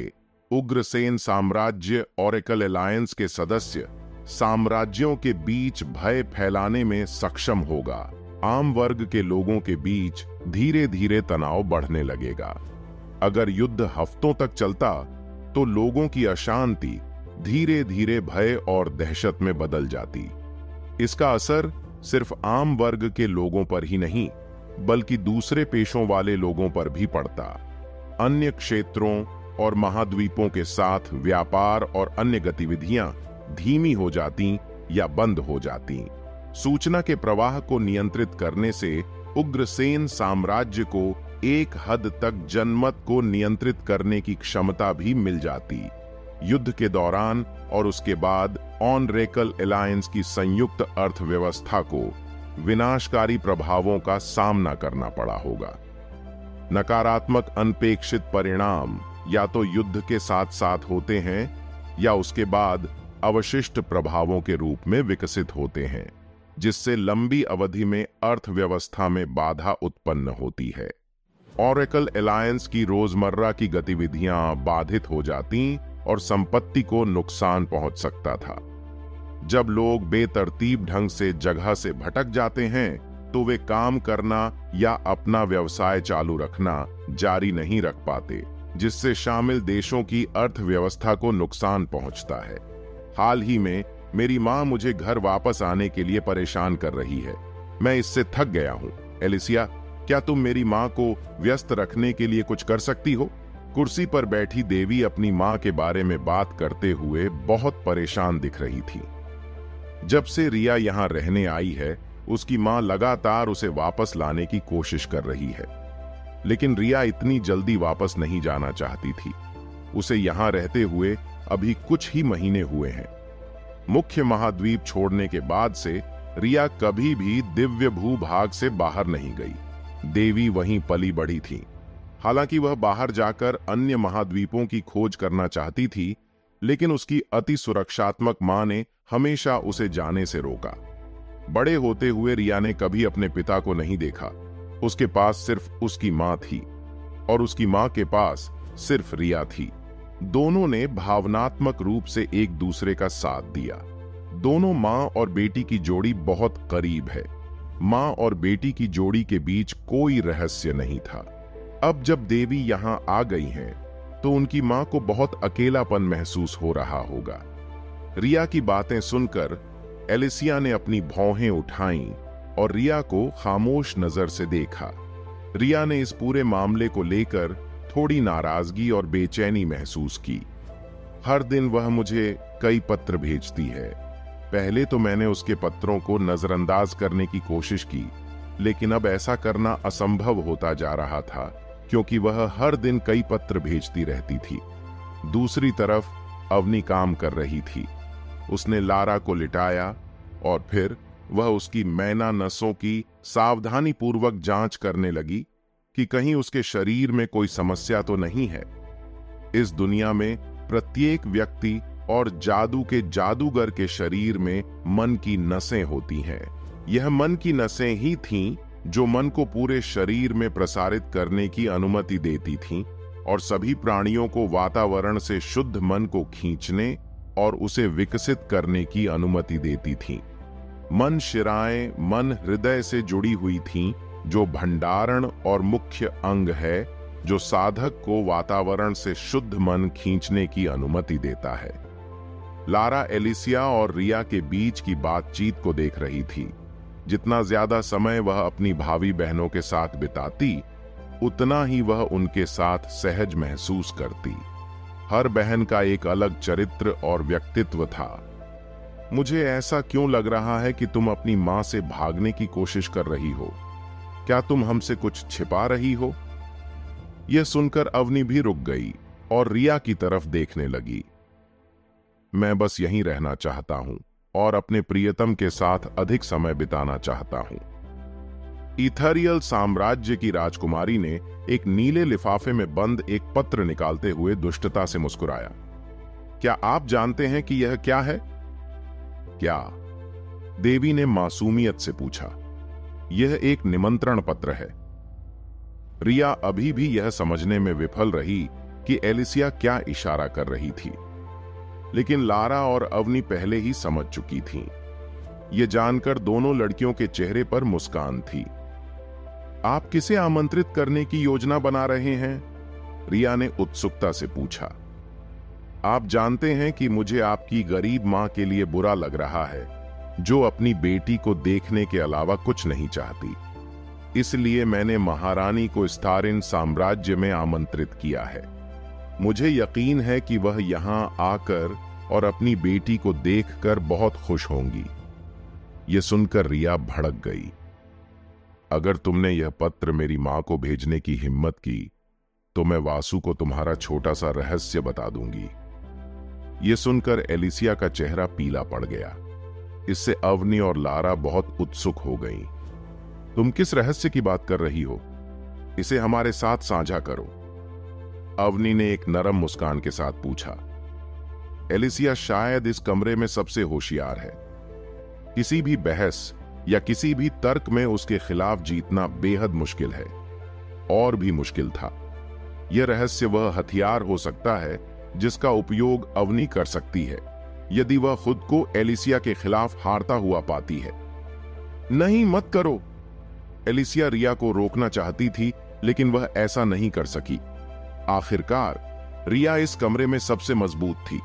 उग्रसेन साम्राज्य ऑरेकल अलायंस के सदस्य साम्राज्यों के बीच भय फैलाने में सक्षम होगा। आम वर्ग के लोगों के बीच धीरे धीरे तनाव बढ़ने लगेगा। अगर युद्ध हफ्तों तक चलता तो लोगों की अशांति धीरे धीरे भय और दहशत में बदल जाती। इसका असर सिर्फ आम वर्ग के लोगों पर ही नहीं, बल्कि दूसरे पेशों वाले लोगों पर भी पड़ता। अन्य क्षेत्रों और महाद्वीपों के साथ व्यापार और अन्य गतिविधियां धीमी हो जाती या बंद हो जाती। सूचना के प्रवाह को नियंत्रित करने से उग्रसेन साम्राज्य को एक हद तक जनमत को नियंत्रित करने की क्षमता भी मिल जाती। युद्ध के दौरान और उसके बाद ऑरेकल अलायंस की संयुक्त अर्थव्यवस्था को विनाशकारी प्रभावों का सामना करना पड़ा होगा। नकारात्मक अनपेक्षित परिणाम या तो युद्ध के साथ साथ होते हैं या उसके बाद अवशिष्ट प्रभावों के रूप में विकसित होते हैं, जिससे लंबी अवधि में अर्थव्यवस्था में बाधा उत्पन्न होती है। ऑरेकल अलायंस की रोजमर्रा की गतिविधियां बाधित हो जाती और संपत्ति को नुकसान पहुंच सकता था। जब लोग बेतरतीब ढंग से जगह से भटक जाते हैं तो वे काम करना या अपना व्यवसाय चालू रखना जारी नहीं रख पाते, जिससे शामिल देशों की अर्थव्यवस्था को नुकसान पहुंचता है। हाल ही में मेरी मां मुझे घर वापस आने के लिए परेशान कर रही है। मैं इससे थक गया हूं। एलिसिया, क्या तुम मेरी मां को व्यस्त रखने के लिए कुछ कर सकती हो? कुर्सी पर बैठी देवी अपनी मां के बारे में बात करते हुए बहुत परेशान दिख रही थी। जब से रिया यहां रहने आई है, उसकी मां लगातार उसे वापस लाने की कोशिश कर रही है, लेकिन रिया इतनी जल्दी वापस नहीं जाना चाहती थी। उसे यहां रहते हुए अभी कुछ ही महीने हुए हैं। मुख्य महाद्वीप छोड़ने के बाद से रिया कभी भी दिव्य भूभाग से बाहर नहीं गई। देवी वहीं पली बढ़ी थी। हालांकि वह बाहर जाकर अन्य महाद्वीपों की खोज करना चाहती थी, लेकिन उसकी अति सुरक्षात्मक मां ने हमेशा उसे जाने से रोका। बड़े होते हुए रिया ने कभी अपने पिता को नहीं देखा। उसके पास सिर्फ उसकी मां थी और उसकी मां के पास सिर्फ रिया थी। दोनों ने भावनात्मक रूप से एक दूसरे का साथ दिया। दोनों मां और बेटी की जोड़ी बहुत करीब है। मां और बेटी की जोड़ी के बीच कोई रहस्य नहीं था। अब जब देवी यहां आ गई हैं, तो उनकी मां को बहुत अकेलापन महसूस हो रहा होगा। रिया की बातें सुनकर एलिसिया ने अपनी भौहें उठाईं और रिया को खामोश नजर से देखा। रिया ने इस पूरे मामले को लेकर थोड़ी नाराजगी और बेचैनी महसूस की। हर दिन वह मुझे कई पत्र भेजती है। पहले तो मैंने उसके पत्रों को नजरअंदाज करने की कोशिश की, लेकिन अब ऐसा करना असंभव होता जा रहा था, क्योंकि वह हर दिन कई पत्र भेजती रहती थी। दूसरी तरफ अवनी काम कर रही थी। उसने लारा को लिटाया और फिर वह उसकी मैना नसों की सावधानी पूर्वक जांच करने लगी कि कहीं उसके शरीर में कोई समस्या तो नहीं है। इस दुनिया में प्रत्येक व्यक्ति और जादू के जादूगर के शरीर में मन की नसें होती हैं। यह मन की नसें ही थीं जो मन को पूरे शरीर में प्रसारित करने की अनुमति देती थीं और सभी प्राणियों को वातावरण से शुद्ध मन को खींचने और उसे विकसित करने की अनुमति देती थीं। मन शिराएं मन हृदय से जुड़ी हुई थीं, जो भंडारण और मुख्य अंग है, जो साधक को वातावरण से शुद्ध मन खींचने की अनुमति देता है। लारा एलिसिया और रिया के बीच की बातचीत को देख रही थी। जितना ज्यादा समय वह अपनी भावी बहनों के साथ बिताती, उतना ही वह उनके साथ सहज महसूस करती। हर बहन का एक अलग चरित्र और व्यक्तित्व था। मुझे ऐसा क्यों लग रहा है कि तुम अपनी मां से भागने की कोशिश कर रही हो? क्या तुम हमसे कुछ छिपा रही हो? यह सुनकर अवनी भी रुक गई और रिया की तरफ देखने लगी। मैं बस यहीं रहना चाहता हूं और अपने प्रियतम के साथ अधिक समय बिताना चाहता हूं। इथरियल साम्राज्य की राजकुमारी ने एक नीले लिफाफे में बंद एक पत्र निकालते हुए दुष्टता से मुस्कुराया। क्या आप जानते हैं कि यह क्या है? क्या? देवी ने मासूमियत से पूछा। यह एक निमंत्रण पत्र है। रिया अभी भी यह समझने में विफल रही कि एलिसिया क्या इशारा कर रही थी, लेकिन लारा और अवनी पहले ही समझ चुकी थीं। यह जानकर दोनों लड़कियों के चेहरे पर मुस्कान थी। आप किसे आमंत्रित करने की योजना बना रहे हैं? रिया ने उत्सुकता से पूछा। आप जानते हैं कि मुझे आपकी गरीब मां के लिए बुरा लग रहा है, जो अपनी बेटी को देखने के अलावा कुछ नहीं चाहती। इसलिए मैंने महारानी को स्टारिन साम्राज्य में आमंत्रित किया है। मुझे यकीन है कि वह यहां आकर और अपनी बेटी को देखकर बहुत खुश होंगी। यह सुनकर रिया भड़क गई। अगर तुमने यह पत्र मेरी मां को भेजने की हिम्मत की, तो मैं वासु को तुम्हारा छोटा सा रहस्य बता दूंगी। यह सुनकर एलिसिया का चेहरा पीला पड़ गया। इससे अवनी और लारा बहुत उत्सुक हो गईं। तुम किस रहस्य की बात कर रही हो? इसे हमारे साथ साझा करो। अवनी ने एक नरम मुस्कान के साथ पूछा। एलिसिया शायद इस कमरे में सबसे होशियार है। किसी भी बहस या किसी भी तर्क में उसके खिलाफ जीतना बेहद मुश्किल है। और भी मुश्किल था, यह रहस्य वह हथियार हो सकता है जिसका उपयोग अवनी कर सकती है, यदि वह खुद को एलिसिया के खिलाफ हारता हुआ पाती है। नहीं, मत करो। एलिसिया रिया को रोकना चाहती थी, लेकिन वह ऐसा नहीं कर सकी। आखिरकार रिया इस कमरे में सबसे मजबूत थी।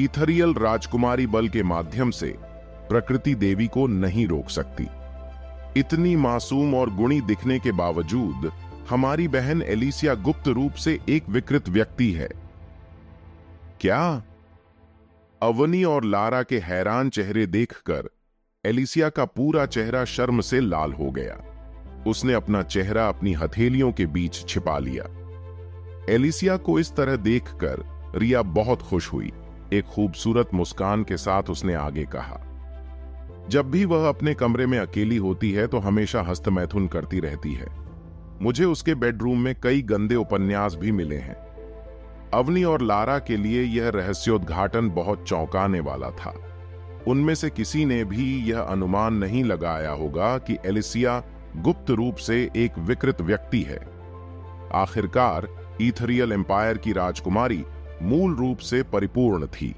इथरियल राजकुमारी बल के माध्यम से प्रकृति देवी को नहीं रोक सकती। इतनी मासूम और गुणी दिखने के बावजूद हमारी बहन एलिसिया गुप्त रूप से एक विकृत व्यक्ति है। क्या? अवनी और लारा के हैरान चेहरे देखकर एलिसिया का पूरा चेहरा शर्म से लाल हो गया। उसने अपना चेहरा अपनी हथेलियों के बीच छिपा लिया। एलिसिया को इस तरह देखकर रिया बहुत खुश हुई। एक खूबसूरत मुस्कान के साथ उसने आगे कहा, जब भी वह अपने कमरे में अकेली होती है तो हमेशा हस्तमैथुन करती रहती है। मुझे उसके बेडरूम में कई गंदे उपन्यास भी मिले हैं। अवनी और लारा के लिए यह रहस्योद्घाटन बहुत चौंकाने वाला था। उनमें से किसी ने भी यह अनुमान नहीं लगाया होगा कि एलिसिया गुप्त रूप से एक विकृत व्यक्ति है। आखिरकार इथरियल एम्पायर की राजकुमारी मूल रूप से परिपूर्ण थी।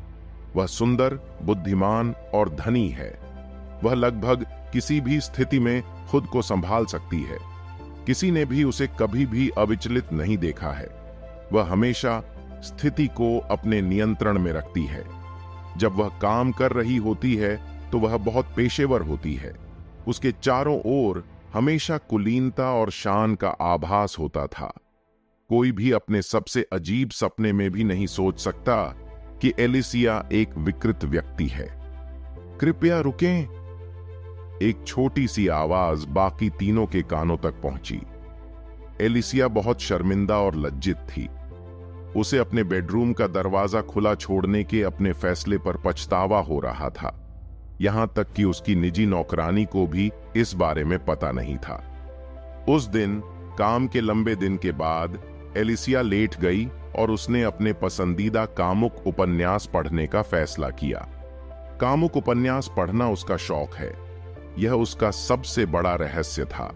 वह सुंदर, बुद्धिमान और धनी है। वह लगभग किसी भी स्थिति में खुद को संभाल सकती है। किसी ने भी उसे कभी भी अविचलित नहीं देखा है। वह हमेशा स्थिति को अपने नियंत्रण में रखती है। जब वह काम कर रही होती है तो वह बहुत पेशेवर होती है। उसके चारों ओर हमेशा कुलीनता और शान का आभास होता था। कोई भी अपने सबसे अजीब सपने में भी नहीं सोच सकता कि एलिसिया एक विकृत व्यक्ति है। कृपया रुकें। एक छोटी सी आवाज बाकी तीनों के कानों तक पहुंची। एलिसिया बहुत शर्मिंदा और लज्जित थी। उसे अपने बेडरूम का दरवाजा खुला छोड़ने के अपने फैसले पर पछतावा हो रहा था। यहां तक कि उसकी निजी नौकरानी को भी इस बारे में पता नहीं था। उस दिन काम के लंबे दिन के बाद एलिसिया लेट गई और उसने अपने पसंदीदा कामुक उपन्यास पढ़ने का फैसला किया। कामुक उपन्यास पढ़ना उसका शौक है। यह उसका सबसे बड़ा रहस्य था।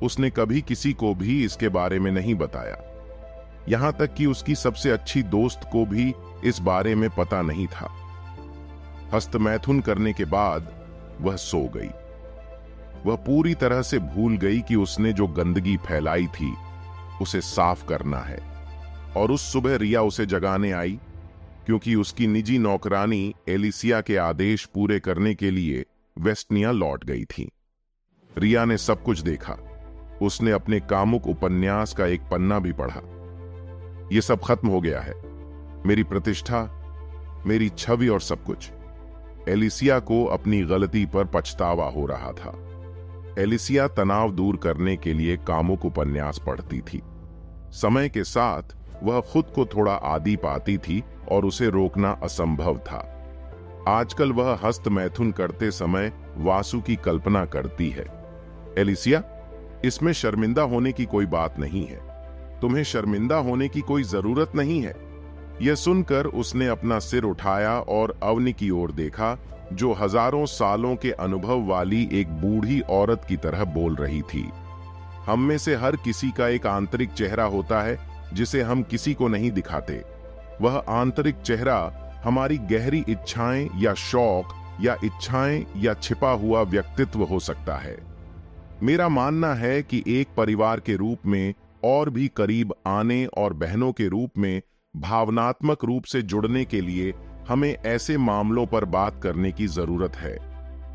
उसने कभी किसी को भी इसके बारे में नहीं बताया। यहां तक कि उसकी सबसे अच्छी दोस्त को भी इस बारे में पता नहीं था। हस्तमैथुन करने के बाद वह सो गई। वह पूरी तरह से भूल गई कि उसने जो गंदगी फैलाई थी उसे साफ करना है। और उस सुबह रिया उसे जगाने आई, क्योंकि उसकी निजी नौकरानी एलिसिया के आदेश पूरे करने के लिए वेस्टनिया लौट गई थी। रिया ने सब कुछ देखा। उसने अपने कामुक उपन्यास का एक पन्ना भी पढ़ा। यह सब खत्म हो गया है, मेरी प्रतिष्ठा, मेरी छवि और सब कुछ। एलिसिया को अपनी गलती पर पछतावा हो रहा था। एलिसिया तनाव दूर करने के लिए कामुक उपन्यास पढ़ती थी। समय के साथ वह खुद को थोड़ा आदी पाती थी और उसे रोकना असंभव था। आजकल वह हस्त मैथुन करते समय वासु की कल्पना करती है। एलिसिया, इसमें शर्मिंदा होने की कोई बात नहीं है। तुम्हें शर्मिंदा होने की कोई जरूरत नहीं है। यह सुनकर उसने अपना सिर उठाया और अवनी की ओर देखा, जो हजारों सालों के अनुभव वाली एक बूढ़ी औरत की तरह बोल रही थी। हम में से हर किसी का एक आंतरिक चेहरा होता है जिसे हम किसी को नहीं दिखाते। वह आंतरिक चेहरा हमारी गहरी इच्छाएं या शौक या इच्छाएं या छिपा हुआ व्यक्तित्व हो सकता है। मेरा मानना है कि एक परिवार के रूप में और भी करीब आने और बहनों के रूप में भावनात्मक रूप से जुड़ने के लिए हमें ऐसे मामलों पर बात करने की जरूरत है।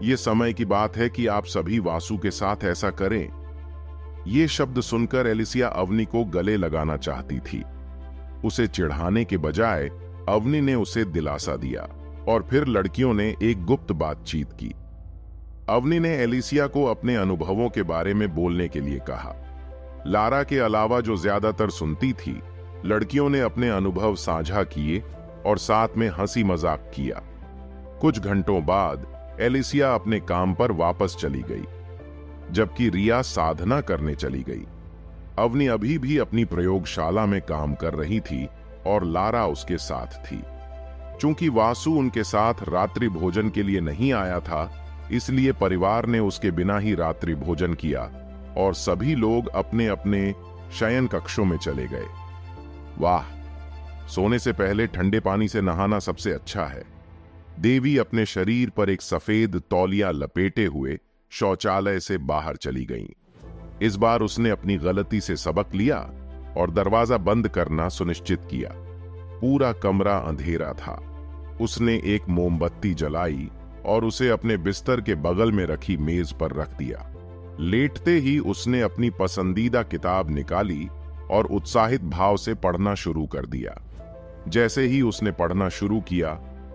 यह समय की बात है कि आप सभी वासु के साथ ऐसा करें। ये शब्द सुनकर एलिसिया अवनी को गले लगाना चाहती थी। उसे चिढ़ाने के बजाय अवनी ने उसे दिलासा दिया और फिर लड़कियों ने एक गुप्त बातचीत की। अवनी ने एलिसिया को अपने अनुभवों के बारे में बोलने के लिए कहा। लारा के अलावा जो ज्यादातर सुनती थी, लड़कियों ने अपने अनुभव साझा किए और साथ में हंसी मजाक किया। कुछ घंटों बाद एलिसिया अपने काम पर वापस चली गई, जबकि रिया साधना करने चली गई। अवनी अभी भी अपनी प्रयोगशाला में काम कर रही थी और लारा उसके साथ थी। चूंकि वासु उनके साथ रात्रि भोजन के लिए नहीं आया था, इसलिए परिवार ने उसके बिना ही रात्रि भोजन किया और सभी लोग अपने अपने शयन कक्षों में चले गए। वाह, सोने से पहले ठंडे पानी से नहाना सबसे अच्छा है। देवी अपने शरीर पर एक सफेद तौलिया लपेटे हुए शौचालय से बाहर चली गईं। इस बार उसने अपनी गलती से सबक लिया और दरवाजा बंद करना सुनिश्चित किया। पूरा कमरा अंधेरा था। उसने एक मोमबत्ती जलाई और उसे अपने बिस्तर के बगल में रखी मेज पर रख दिया। लेटते ही उसने अपनी पसंदीदा किताब निकाली और उत्साहित भाव से पढ़ना शुरू कर दिया। जैसे ही उसने पढ़ना शुरू किया,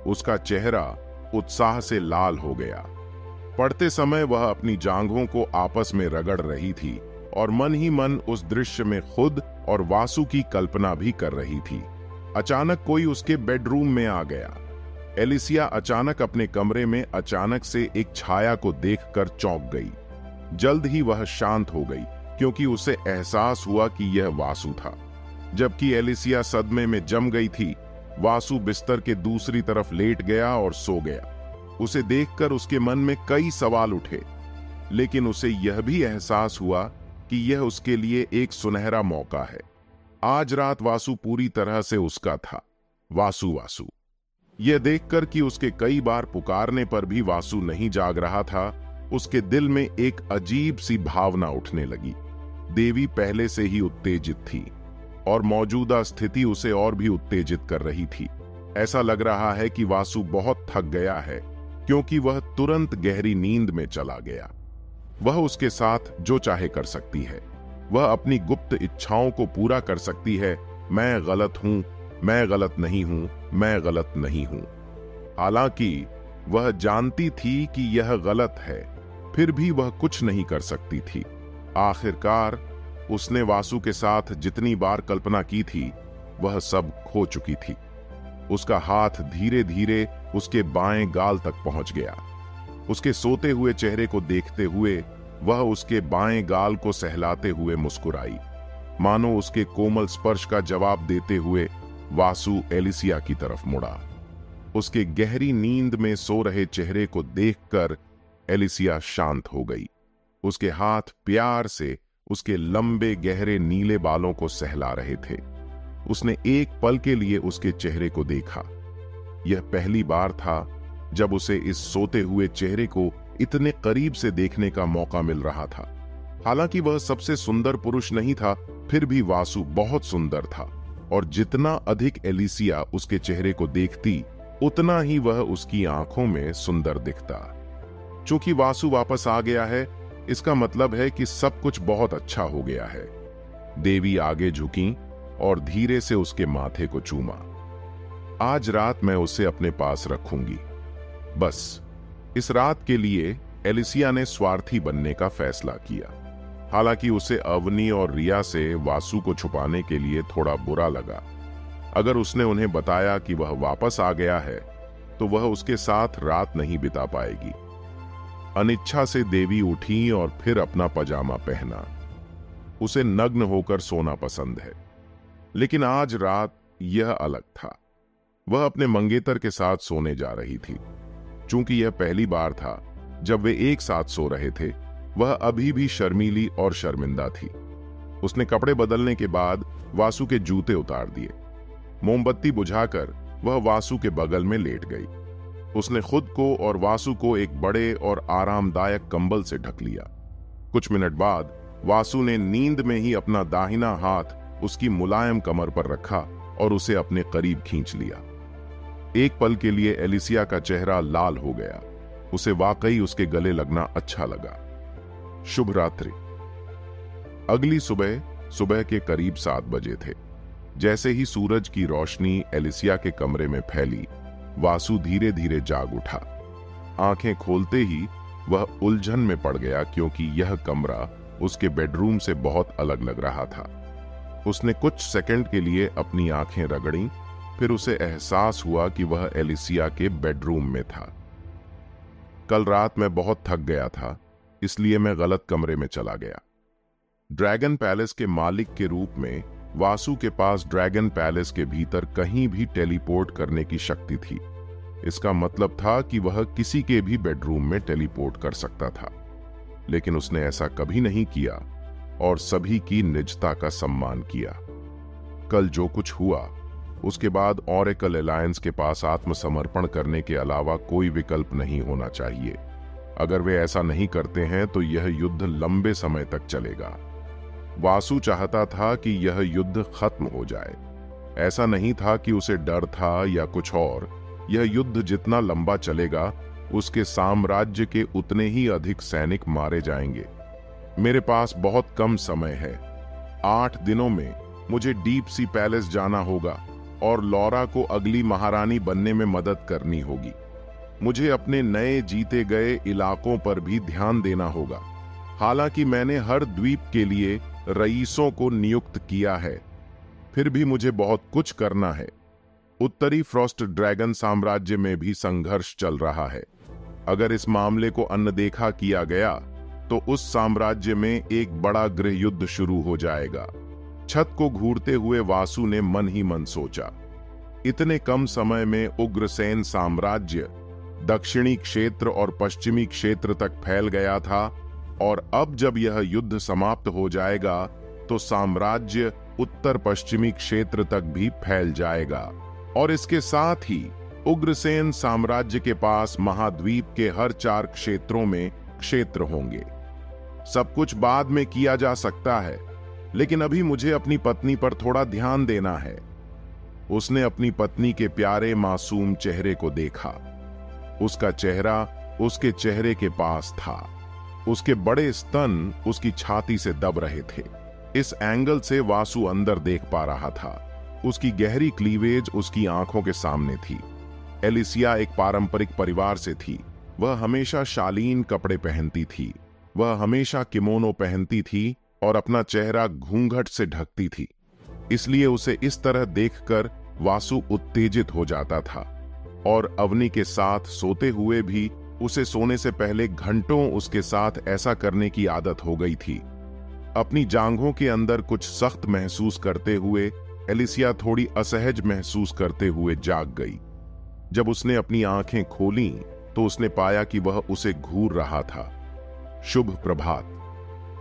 उसका चेहरा उत्साह से लाल हो गया। पढ़ते समय वह अपनी जांघों को आपस में रगड़ रही थी और मन ही मन उस दृश्य में खुद और वासु की कल्पना भी कर रही थी। अचानक कोई उसके बेडरूम में आ गया। एलिसिया अचानक अपने कमरे में अचानक से एक छाया को देखकर चौंक गई। जल्द ही वह शांत हो गई, क्योंकि उसे एहसास हुआ कि यह वासु था। जबकि एलिसिया सदमे में जम गई थी, वासु बिस्तर के दूसरी तरफ लेट गया और सो गया। उसे देखकर उसके मन में कई सवाल उठे, लेकिन उसे यह भी एहसास हुआ कि यह उसके लिए एक सुनहरा मौका है। आज रात वासु पूरी तरह से उसका था। वासु वासु। यह देखकर कि उसके कई बार पुकारने पर भी वासु नहीं जाग रहा था, उसके दिल में एक अजीब सी भावना उठने लगी। देवी पहले से ही उत्तेजित थी और मौजूदा स्थिति उसे और भी उत्तेजित कर रही थी। ऐसा लग रहा है कि वासु बहुत थक गया है, क्योंकि वह तुरंत गहरी नींद में चला गया। वह उसके साथ जो चाहे कर सकती है। वह अपनी गुप्त इच्छाओं को पूरा कर सकती है। मैं गलत हूं, मैं गलत नहीं हूं, मैं गलत नहीं हूं। हालांकि वह जानती थी कि यह गलत है, फिर भी वह कुछ नहीं कर सकती थी। आखिरकार उसने वासु के साथ जितनी बार कल्पना की थी, वह सब खो चुकी थी। उसका हाथ धीरे धीरे उसके बाएं गाल तक पहुंच गया। उसके सोते हुए चेहरे को देखते हुए वह उसके बाएं गाल को सहलाते हुए मुस्कुराई, मानो उसके कोमल स्पर्श का जवाब देते हुए वासु एलिसिया की तरफ मुड़ा। उसके गहरी नींद में सो रहे चेहरे को देखकर एलिसिया शांत हो गई। उसके हाथ प्यार से उसके लंबे गहरे नीले बालों को सहला रहे थे। उसने एक पल के लिए उसके चेहरे को देखा। यह पहली बार था जब उसे इस सोते हुए चेहरे को इतने करीब से देखने का मौका मिल रहा था। हालांकि वह सबसे सुंदर पुरुष नहीं था, फिर भी वासु बहुत सुंदर था, और जितना अधिक एलिसिया उसके चेहरे को देखती उतना ही वह उसकी आंखों में सुंदर दिखता। चूंकि वासु वापस आ गया है, इसका मतलब है कि सब कुछ बहुत अच्छा हो गया है। देवी आगे झुकी और धीरे से उसके माथे को चूमा। आज रात मैं उसे अपने पास रखूंगी। बस इस रात के लिए एलिसिया ने स्वार्थी बनने का फैसला किया। हालांकि उसे अवनी और रिया से वासु को छुपाने के लिए थोड़ा बुरा लगा। अगर उसने उन्हें बताया कि वह वापस आ गया है, तो वह उसके साथ रात नहीं बिता पाएगी। अनिच्छा से देवी उठी और फिर अपना पजामा पहना। उसे नग्न होकर सोना पसंद है, लेकिन आज रात यह अलग था। वह अपने मंगेतर के साथ सोने जा रही थी। चूंकि यह पहली बार था जब वे एक साथ सो रहे थे, वह अभी भी शर्मीली और शर्मिंदा थी। उसने कपड़े बदलने के बाद वासु के जूते उतार दिए। मोमबत्ती बुझाकर वह वासु के बगल में लेट गई। उसने खुद को और वासु को एक बड़े और आरामदायक कंबल से ढक लिया। कुछ मिनट बाद वासु ने नींद में ही अपना दाहिना हाथ उसकी मुलायम कमर पर रखा और उसे अपने करीब खींच लिया। एक पल के लिए एलिसिया का चेहरा लाल हो गया। उसे वाकई उसके गले लगना अच्छा लगा। शुभ रात्रि। अगली सुबह के करीब 7 बजे थे। जैसे ही सूरज की रोशनी एलिसिया के कमरे में फैली, वासु धीरे धीरे जाग उठा। आंखें खोलते ही वह उलझन में पड़ गया, क्योंकि यह कमरा उसके बेडरूम से बहुत अलग लग रहा था। उसने कुछ सेकंड के लिए अपनी आंखें रगड़ीं, फिर उसे एहसास हुआ कि वह एलिसिया के बेडरूम में था। कल रात मैं बहुत थक गया था, इसलिए मैं गलत कमरे में चला गया। ड्रैगन पैलेस के मालिक के रूप में वासु के पास ड्रैगन पैलेस के भीतर कहीं भी टेलीपोर्ट करने की शक्ति थी। इसका मतलब था कि वह किसी के भी बेडरूम में टेलीपोर्ट कर सकता था, लेकिन उसने ऐसा कभी नहीं किया और सभी की निजता का सम्मान किया। कल जो कुछ हुआ, उसके बाद ऑरेकल अलायंस के पास आत्मसमर्पण करने के अलावा कोई विकल्प नहीं होना चाहिए। अगर वे ऐसा नहीं करते हैं तो यह युद्ध लंबे समय तक चलेगा। वासु चाहता था कि यह युद्ध खत्म हो जाए। ऐसा नहीं था कि उसे डर था या कुछ और। यह युद्ध जितना लंबा चलेगा, उसके साम्राज्य के उतने ही अधिक सैनिक मारे जाएंगे। मेरे पास बहुत कम समय है। 8 दिनों में मुझे डीप सी पैलेस जाना होगा और लॉरा को अगली महारानी बनने में मदद करनी होगी। मुझे अपने नए जीते गए इलाकों पर भी ध्यान देना होगा। हालांकि मैंने हर द्वीप के लिए रईसों को नियुक्त किया है, फिर भी मुझे बहुत कुछ करना है। उत्तरी फ्रॉस्ट ड्रैगन साम्राज्य में भी संघर्ष चल रहा है। अगर इस मामले को अनदेखा किया गया तो उस साम्राज्य में एक बड़ा गृह युद्ध शुरू हो जाएगा। छत को घूरते हुए वासु ने मन ही मन सोचा। इतने कम समय में उग्रसेन साम्राज्य दक्षिणी क्षेत्र और पश्चिमी क्षेत्र तक फैल गया था, और अब जब यह युद्ध समाप्त हो जाएगा तो साम्राज्य उत्तर पश्चिमी क्षेत्र तक भी फैल जाएगा, और इसके साथ ही उग्रसेन साम्राज्य के पास महाद्वीप के हर 4 क्षेत्रों में क्षेत्र होंगे। सब कुछ बाद में किया जा सकता है, लेकिन अभी मुझे अपनी पत्नी पर थोड़ा ध्यान देना है। उसने अपनी पत्नी के प्यारे मासूम चेहरे को देखा। उसका चेहरा उसके चेहरे के पास था। उसके बड़े स्तन उसकी छाती से दब रहे थे। इस एंगल से वासु अंदर देख पा रहा था। उसकी गहरी क्लीवेज उसकी आंखों के सामने थी। एलिसिया एक पारंपरिक परिवार से थी। वह हमेशा शालीन कपड़े पहनती थी। वह हमेशा किमोनो पहनती थी और अपना चेहरा घूंघट से ढकती थी। इसलिए उसे इस तरह देखकर वासु उत्तेजित हो जाता था, और अवनी के साथ सोते हुए भी उसे सोने से पहले घंटों उसके साथ ऐसा करने की आदत हो गई थी। अपनी जांघों के अंदर कुछ सख्त महसूस करते हुए एलिसिया थोड़ी असहज महसूस करते हुए जाग गई। जब उसने अपनी आंखें खोलीं तो उसने पाया कि वह उसे घूर रहा था। शुभ प्रभात,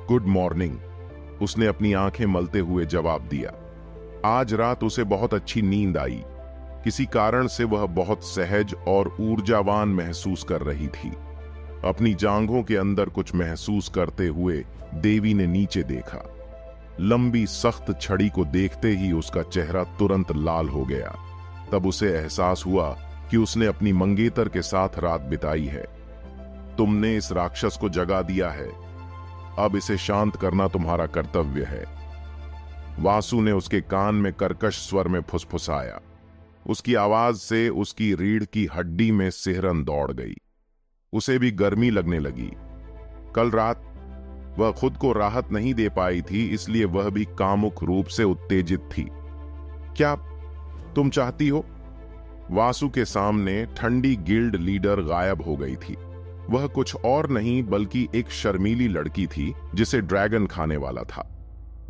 गुड मॉर्निंग, उसने अपनी आंखें मलते हुए जवाब दिया। आज रात उसे बहुत अच्छी नींद आई। किसी कारण से वह बहुत सहज और ऊर्जावान महसूस कर रही थी। अपनी जांघों के अंदर कुछ महसूस करते हुए देवी ने नीचे देखा। लंबी सख्त छड़ी को देखते ही उसका चेहरा तुरंत लाल हो गया। तब उसे एहसास हुआ कि उसने अपनी मंगेतर के साथ रात बिताई है। तुमने इस राक्षस को जगा दिया है, अब इसे शांत करना तुम्हारा कर्तव्य है। वासु ने उसके कान में कर्कश स्वर में फुसफुसाया। उसकी आवाज से उसकी रीढ़ की हड्डी में सिहरन दौड़ गई। उसे भी गर्मी लगने लगी। कल रात वह खुद को राहत नहीं दे पाई थी, इसलिए वह भी कामुक रूप से उत्तेजित थी। क्या तुम चाहती हो? वासु के सामने ठंडी गिल्ड लीडर गायब हो गई थी। वह कुछ और नहीं बल्कि एक शर्मीली लड़की थी जिसे ड्रैगन खाने वाला था।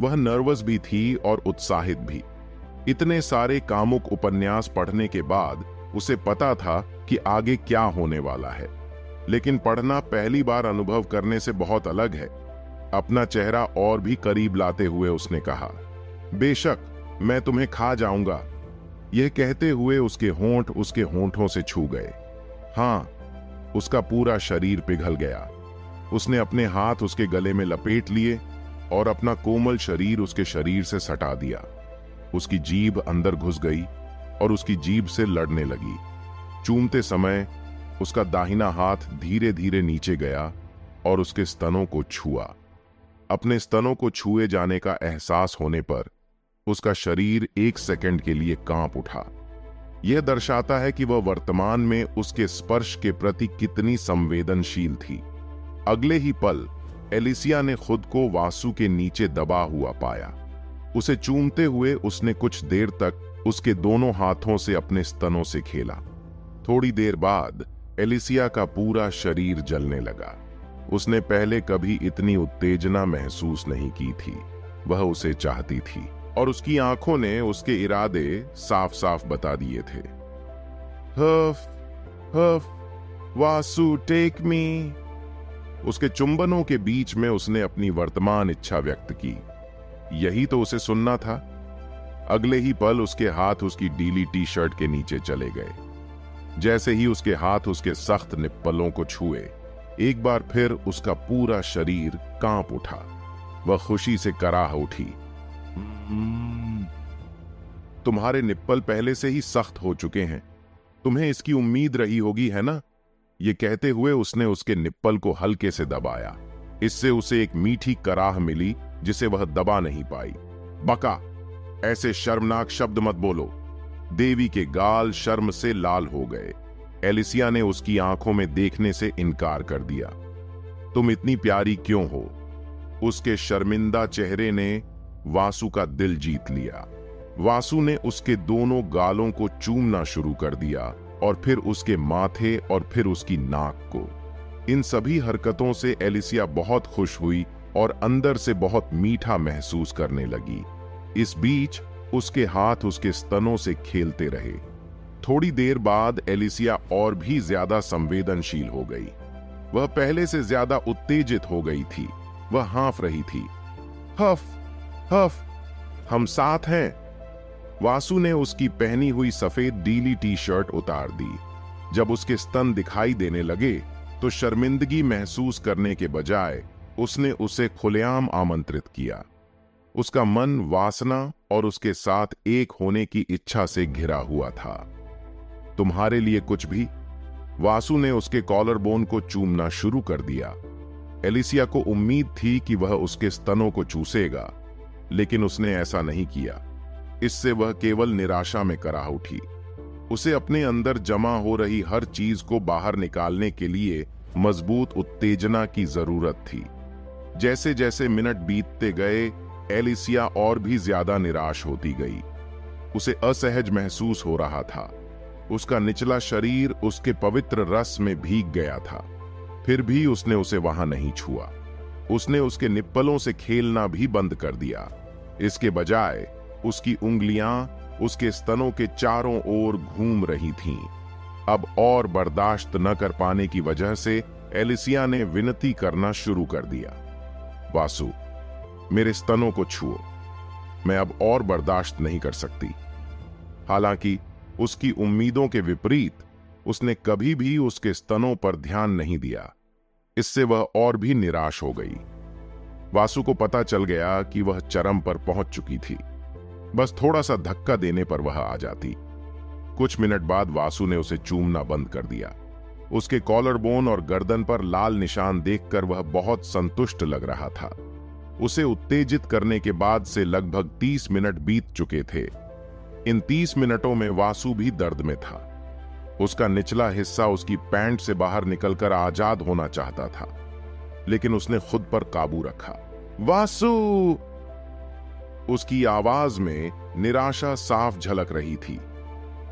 वह नर्वस भी थी और उत्साहित भी। इतने सारे कामुक उपन्यास पढ़ने के बाद उसे पता था कि आगे क्या होने वाला है, लेकिन पढ़ना पहली बार अनुभव करने से बहुत अलग है। अपना चेहरा और भी करीब लाते हुए उसने कहा, बेशक मैं तुम्हें खा जाऊंगा। यह कहते हुए उसके होंठ उसके होंठों से छू गए। हाँ, उसका पूरा शरीर पिघल गया। उसने अपने हाथ उसके गले में लपेट लिए और अपना कोमल शरीर उसके शरीर से सटा दिया। उसकी जीभ अंदर घुस गई और उसकी जीभ से लड़ने लगी। चूमते समय उसका दाहिना हाथ धीरे धीरे नीचे गया और उसके स्तनों को छुआ। अपने स्तनों को छुए जाने का एहसास होने पर उसका शरीर 1 सेकंड के लिए कांप उठा। यह दर्शाता है कि वह वर्तमान में उसके स्पर्श के प्रति कितनी संवेदनशील थी। अगले ही पल एलिसिया ने खुद को वासु के नीचे दबा हुआ पाया। उसे चूमते हुए उसने कुछ देर तक उसके दोनों हाथों से अपने स्तनों से खेला। थोड़ी देर बाद एलिसिया का पूरा शरीर जलने लगा। उसने पहले कभी इतनी उत्तेजना महसूस नहीं की थी। वह उसे चाहती थी और उसकी आंखों ने उसके इरादे साफ साफ बता दिए थे। हफ, हफ, वासु टेक मी। उसके चुंबनों के बीच में उसने अपनी वर्तमान इच्छा व्यक्त की। यही तो उसे सुनना था। अगले ही पल उसके हाथ उसकी डीली टी शर्ट के नीचे चले गए। जैसे ही उसके हाथ उसके सख्त निप्पलों को छुए, एक बार फिर उसका पूरा शरीर कांप उठा। वह खुशी से कराह उठी। तुम्हारे निप्पल पहले से ही सख्त हो चुके हैं, तुम्हें इसकी उम्मीद रही होगी, है ना? ये कहते हुए उसने उसके निप्पल को हल्के से दबाया। इससे उसे एक मीठी कराह मिली जिसे वह दबा नहीं पाई। बका, ऐसे शर्मनाक शब्द मत बोलो। देवी के गाल शर्म से लाल हो गए। एलिसिया ने उसकी आंखों में देखने से इनकार कर दिया। तुम इतनी प्यारी क्यों हो? उसके शर्मिंदा चेहरे ने वासु का दिल जीत लिया। वासु ने उसके दोनों गालों को चूमना शुरू कर दिया और फिर उसके माथे और फिर उसकी नाक को। इन सभी हरकतों से एलिसिया बहुत खुश हुई और अंदर से बहुत मीठा महसूस करने लगी। इस बीच उसके हाथ उसके स्तनों से खेलते रहे। थोड़ी देर बाद एलिसिया और भी ज्यादा संवेदनशील हो गई। वह पहले से ज्यादा उत्तेजित हो गई थी। वह हाँफ रही थी। हफ, हफ, हम साथ हैं। वासु ने उसकी पहनी हुई सफेद डीली टी शर्ट उतार दी। जब उसके स्तन दिखाई देने लगे तो शर्मिंदगी महसूस करने के बजाय उसने उसे खुलेआम आमंत्रित किया। उसका मन वासना और उसके साथ एक होने की इच्छा से घिरा हुआ था। तुम्हारे लिए कुछ भी? वासु ने उसके कॉलर बोन को चूमना शुरू कर दिया। एलिसिया को उम्मीद थी कि वह उसके स्तनों को चूसेगा, लेकिन उसने ऐसा नहीं किया। इससे वह केवल निराशा में कराह उठी। उसे अपने अंदर जमा हो रही हर चीज को बाहर निकालने के लिए मजबूत उत्तेजना की जरूरत थी। जैसे जैसे मिनट बीतते गए, एलिसिया और भी ज्यादा निराश होती गई। उसे असहज महसूस हो रहा था। उसका निचला शरीर उसके पवित्र रस में भीग गया था। फिर भी उसने उसे वहां नहीं छुआ। उसने उसके निप्पलों से खेलना भी बंद कर दिया। इसके बजाय उसकी उंगलियां उसके स्तनों के चारों ओर घूम रही थीं। अब और बर्दाश्त न कर पाने की वजह से एलिसिया ने विनती करना शुरू कर दिया। वासु, मेरे स्तनों को छुओ। मैं अब और बर्दाश्त नहीं कर सकती। हालांकि उसकी उम्मीदों के विपरीत उसने कभी भी उसके स्तनों पर ध्यान नहीं दिया। इससे वह और भी निराश हो गई। वासु को पता चल गया कि वह चरम पर पहुंच चुकी थी। बस थोड़ा सा धक्का देने पर वह आ जाती। कुछ मिनट बाद वासु ने उसे चूमना बंद कर दिया। उसके कॉलर बोन और गर्दन पर लाल निशान देखकर वह बहुत संतुष्ट लग रहा था। उसे उत्तेजित करने के बाद से लगभग 30 मिनट बीत चुके थे। इन 30 मिनटों में वासु भी दर्द में था। उसका निचला हिस्सा उसकी पैंट से बाहर निकलकर आजाद होना चाहता था, लेकिन उसने खुद पर काबू रखा। वासु! उसकी आवाज में निराशा साफ झलक रही थी।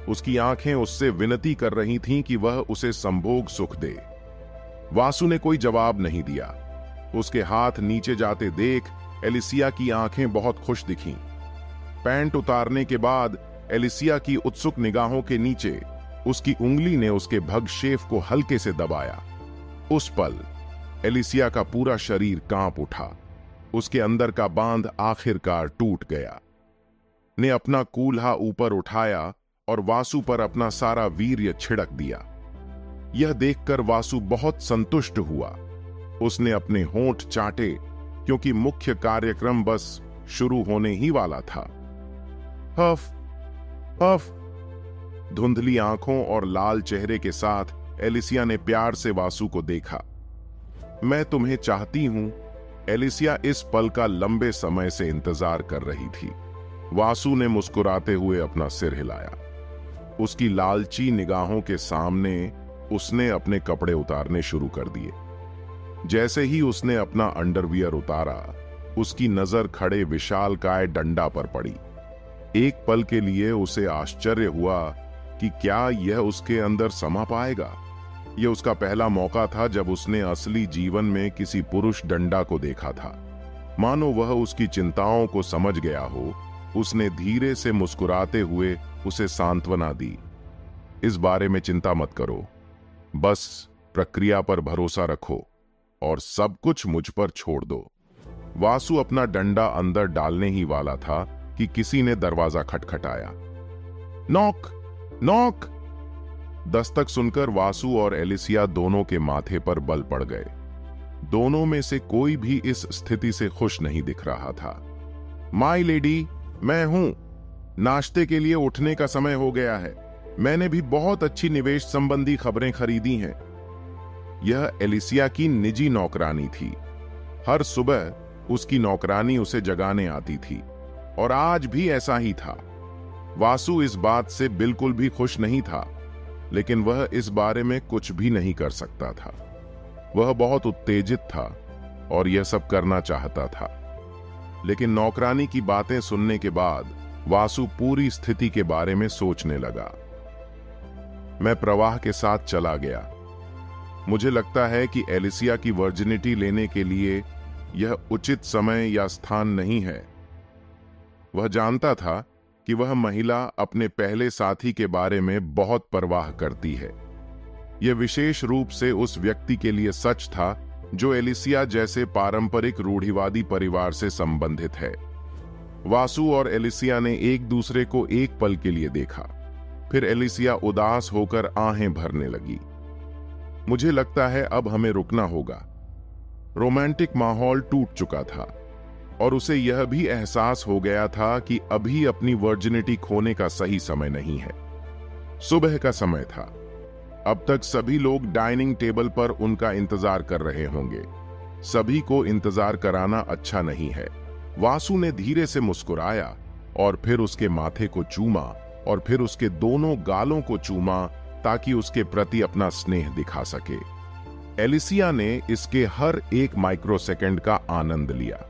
उसकी आंखें उससे विनती कर रही थीं कि वह उसे संभोग सुख दे। वासु ने कोई जवाब नहीं दिया। उसके हाथ नीचे जाते देख एलिसिया की आंखें बहुत खुश दिखीं। पैंट उतारने के बाद एलिसिया की उत्सुक निगाहों के नीचे उसकी उंगली ने उसके भगशेफ को हल्के से दबाया। उस पल एलिसिया का पूरा शरीर कांप उठा। उसके अंदर का बांध आखिरकार टूट गया। ने अपना कूल्हा ऊपर उठाया और वासु पर अपना सारा वीर्य छिड़क दिया। यह देखकर वासु बहुत संतुष्ट हुआ। उसने अपने होंठ चाटे, क्योंकि मुख्य कार्यक्रम बस शुरू होने ही वाला था। हफ हफ। धुंधली आंखों और लाल चेहरे के साथ एलिसिया ने प्यार से वासु को देखा। मैं तुम्हें चाहती हूं। एलिसिया इस पल का लंबे समय से इंतजार कर रही थी। वासु ने मुस्कुराते हुए अपना सिर हिलाया। उसकी लालची निगाहों के सामने उसने अपने कपड़े उतारने शुरू कर दिए। जैसे ही उसने अपना अंडरवियर उतारा, उसकी नजर खड़े विशालकाय डंडा पर पड़ी। एक पल के लिए उसे आश्चर्य हुआ कि क्या यह उसके अंदर समा पाएगा। यह उसका पहला मौका था जब उसने असली जीवन में किसी पुरुष डंडा को देखा था। मानो वह उसकी चिंताओं को समझ गया हो। उसने धीरे से मुस्कुराते हुए उसे सांत्वना दी। इस बारे में चिंता मत करो, बस प्रक्रिया पर भरोसा रखो और सब कुछ मुझ पर छोड़ दो। वासु अपना डंडा अंदर डालने ही वाला था कि किसी ने दरवाजा खटखटाया। Knock knock. दस्तक सुनकर वासु और एलिसिया दोनों के माथे पर बल पड़ गए। दोनों में से कोई भी इस स्थिति से खुश नहीं दिख रहा था। माय लेडी, मैं हूं। नाश्ते के लिए उठने का समय हो गया है। मैंने भी बहुत अच्छी निवेश संबंधी खबरें खरीदी हैं। यह एलिसिया की निजी नौकरानी थी। हर सुबह उसकी नौकरानी उसे जगाने आती थी और आज भी ऐसा ही था। वासु इस बात से बिल्कुल भी खुश नहीं था, लेकिन वह इस बारे में कुछ भी नहीं कर सकता था। वह बहुत उत्तेजित था और यह सब करना चाहता था, लेकिन नौकरानी की बातें सुनने के बाद वासु पूरी स्थिति के बारे में सोचने लगा। मैं प्रवाह के साथ चला गया। मुझे लगता है कि एलिसिया की वर्जिनिटी लेने के लिए यह उचित समय या स्थान नहीं है। वह जानता था कि वह महिला अपने पहले साथी के बारे में बहुत परवाह करती है। यह विशेष रूप से उस व्यक्ति के लिए सच था जो एलिसिया जैसे पारंपरिक रूढ़िवादी परिवार से संबंधित है। वासु और एलिसिया ने एक दूसरे को एक पल के लिए देखा। फिर एलिसिया उदास होकर आहें भरने लगी। मुझे लगता है अब हमें रुकना होगा। रोमांटिक माहौल टूट चुका था और उसे यह भी एहसास हो गया था कि अभी अपनी वर्जिनिटी खोने का सही समय नहीं है। सुबह का समय था। अब तक सभी लोग डाइनिंग टेबल पर उनका इंतजार कर रहे होंगे। सभी को इंतजार कराना अच्छा नहीं है। वासु ने धीरे से मुस्कुराया और फिर उसके माथे को चूमा और फिर उसके दोनों गालों को चूमा ताकि उसके प्रति अपना स्नेह दिखा सके। एलिसिया ने इसके हर एक माइक्रोसेकंड का आनंद लिया।